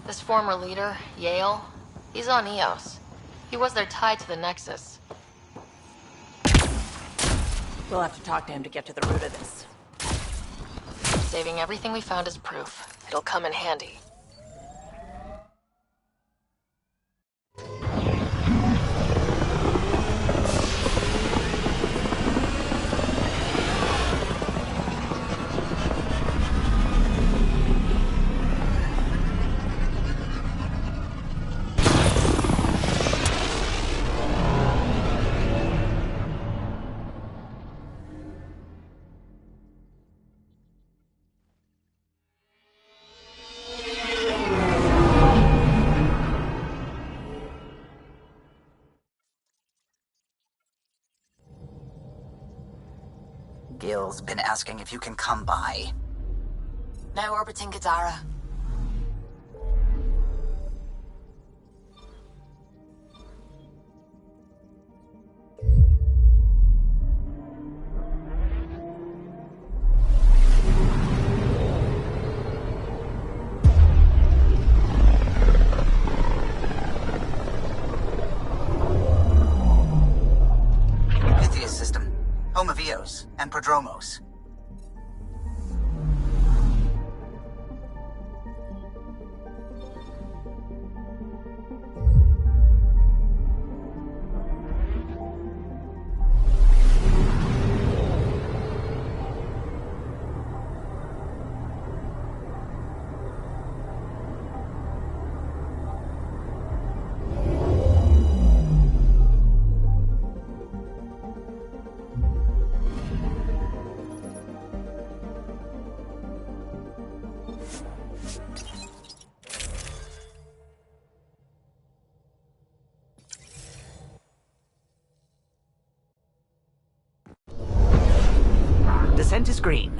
This former leader, Jaal, he's on Eos. He was their tie to the Nexus. We'll have to talk to him to get to the root of this. Saving everything we found as proof. It'll come in handy. Gil's been asking if you can come by. Now orbiting Angara. And Prodromos. Descent is green.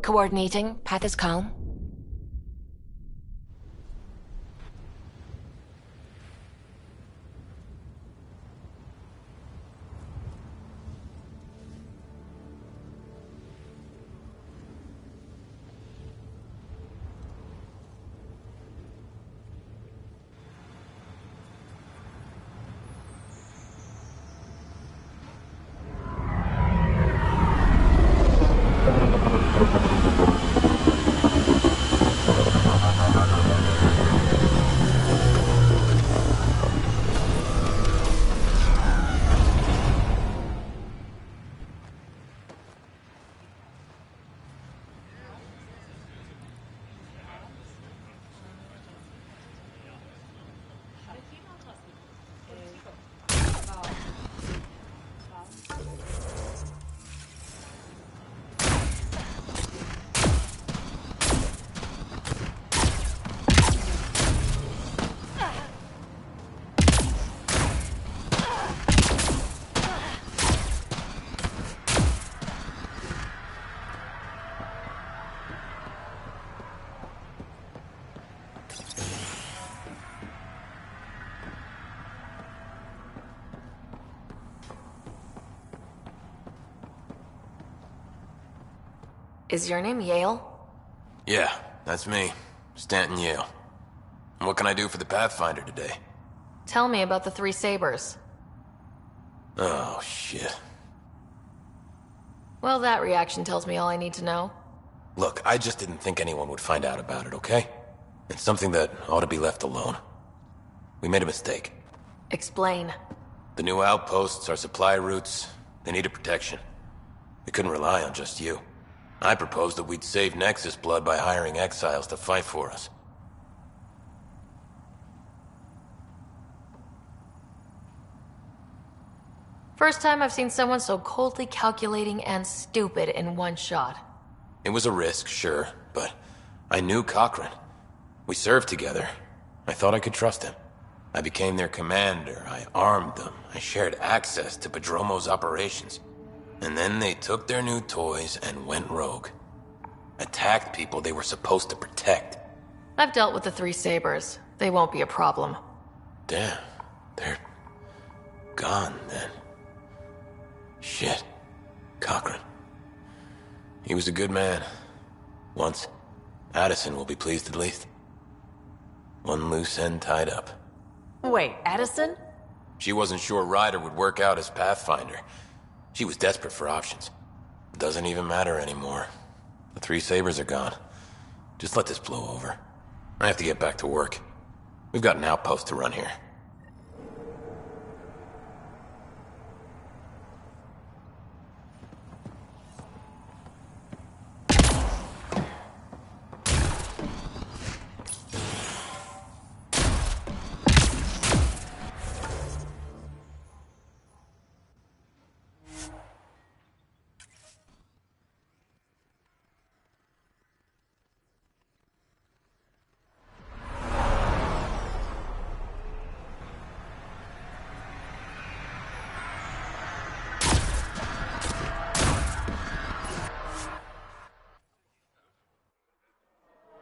Coordinating. Path is calm. Is your name Yale? Yeah, that's me. Stanton Yale. And what can I do for the Pathfinder today? Tell me about the three sabers. Oh, shit. Well, that reaction tells me all I need to know. Look, I just didn't think anyone would find out about it, okay? It's something that ought to be left alone. We made a mistake. Explain. The new outposts, our supply routes, they needed protection. We couldn't rely on just you. I proposed that we'd save Nexus blood by hiring exiles to fight for us. First time I've seen someone so coldly calculating and stupid in one shot. It was a risk, sure, but I knew Cochrane. We served together. I thought I could trust him. I became their commander, I armed them, I shared access to Padromo's operations. And then they took their new toys and went rogue. Attacked people they were supposed to protect. I've dealt with the three sabers. They won't be a problem. Damn, they're gone then. Shit. Cochrane. He was a good man. Once. Addison will be pleased at least. One loose end tied up. Wait, Addison? She wasn't sure Ryder would work out as Pathfinder. She was desperate for options. Doesn't even matter anymore. The three sabers are gone. Just let this blow over. I have to get back to work. We've got an outpost to run here.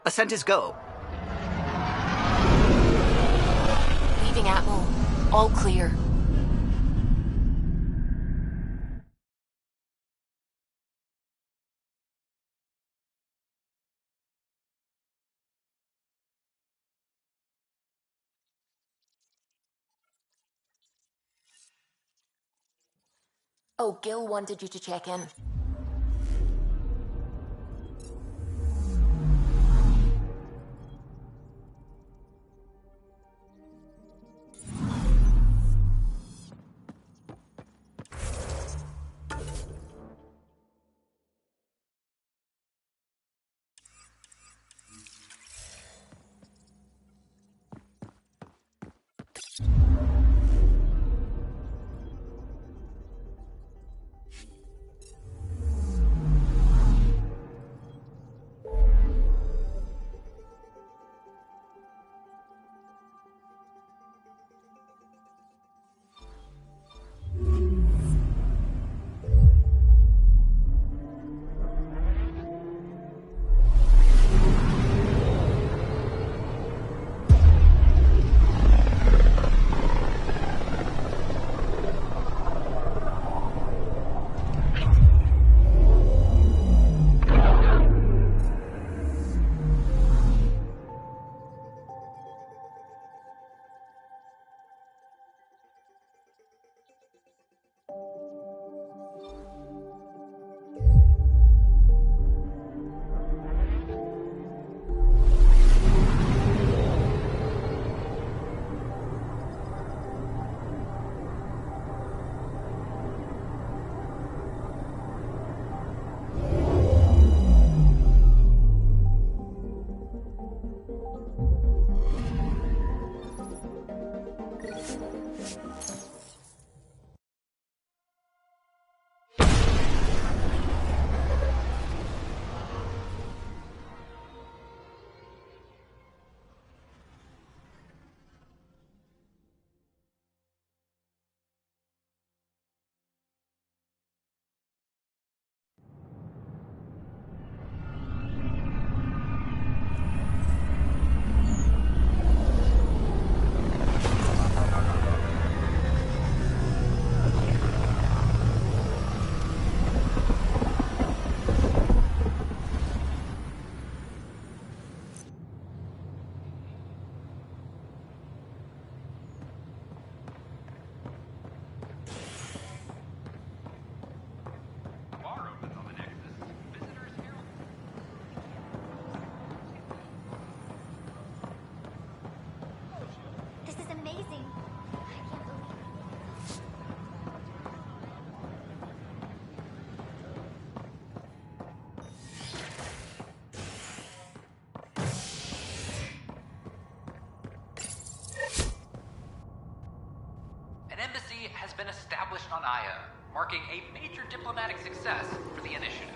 Ascent is go. Leaving Atmo. All clear. Oh, Gil wanted you to check in. been established on Aya, marking a major diplomatic success for the initiative.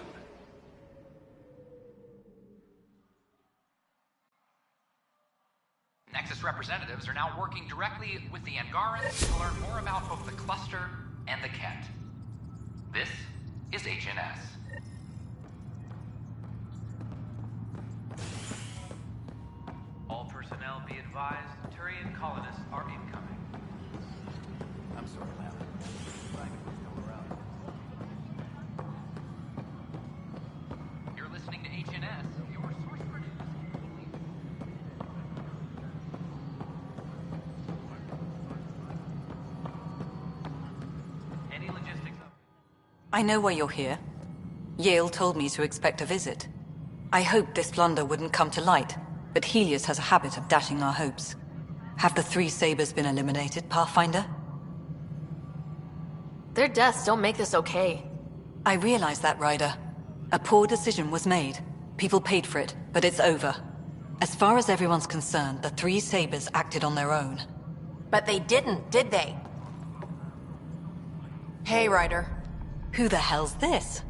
Nexus representatives are now working directly with the Angarans to learn more about both the cluster and the Kett. This is HNS. All personnel be advised, Turian colonists are incoming. I'm sorry, Lana. You're listening to HNS, your source for news. Any logistics up? I know why you're here. Yale told me to expect a visit. I hoped this blunder wouldn't come to light, but Helios has a habit of dashing our hopes. Have the three Sabers been eliminated, Pathfinder? Their deaths don't make this okay. I realize that, Ryder. A poor decision was made. People paid for it, but it's over. As far as everyone's concerned, the three Sabers acted on their own. But they didn't, did they? Hey, Ryder. Who the hell's this?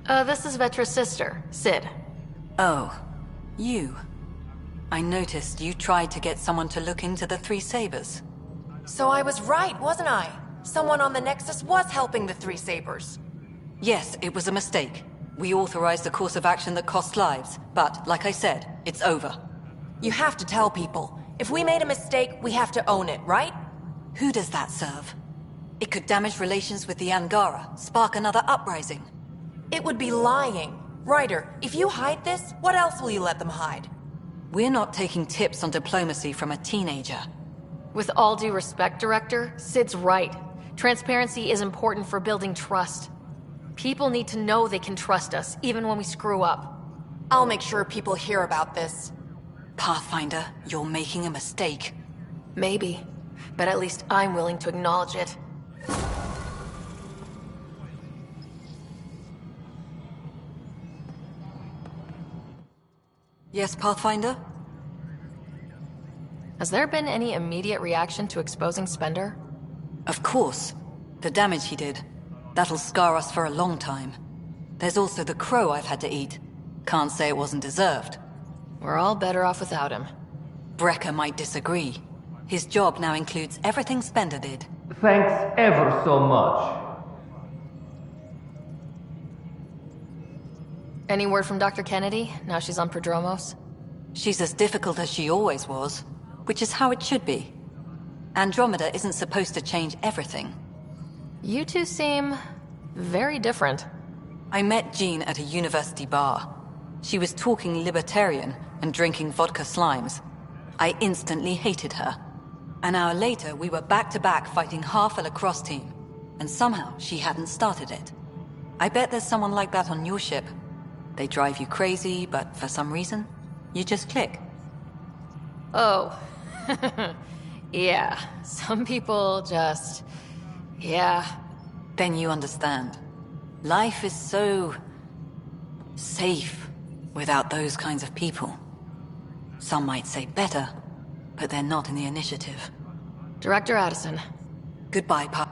This is Vetra's sister, Sid. Oh, you. I noticed you tried to get someone to look into the three Sabers. So I was right, wasn't I? Someone on the Nexus was helping the three Sabers. Yes, it was a mistake. We authorized a course of action that cost lives, but, like I said, it's over. You have to tell people. If we made a mistake, we have to own it, right? Who does that serve? It could damage relations with the Angara, spark another uprising. It would be lying. Ryder, if you hide this, what else will you let them hide? We're not taking tips on diplomacy from a teenager. With all due respect, Director, Sid's right. Transparency is important for building trust. People need to know they can trust us, even when we screw up. I'll make sure people hear about this. Pathfinder, you're making a mistake. Maybe, but at least I'm willing to acknowledge it. Yes, Pathfinder? Has there been any immediate reaction to exposing Spender? Of course. The damage he did. That'll scar us for a long time. There's also the crow I've had to eat. Can't say it wasn't deserved. We're all better off without him. Brecker might disagree. His job now includes everything Spender did. Thanks ever so much. Any word from Dr. Kennedy, now she's on Prodromos? She's as difficult as she always was, which is how it should be. Andromeda isn't supposed to change everything. You two seem very different. I met Jean at a university bar. She was talking libertarian and drinking vodka slimes. I instantly hated her. An hour later, we were back-to-back fighting half a lacrosse team, and somehow she hadn't started it. I bet there's someone like that on your ship. They drive you crazy, but for some reason, you just click. Oh. Yeah, some people just... yeah. Then you understand. Life is so... safe without those kinds of people. Some might say better, but they're not in the initiative. Director Addison. Goodbye, Pa.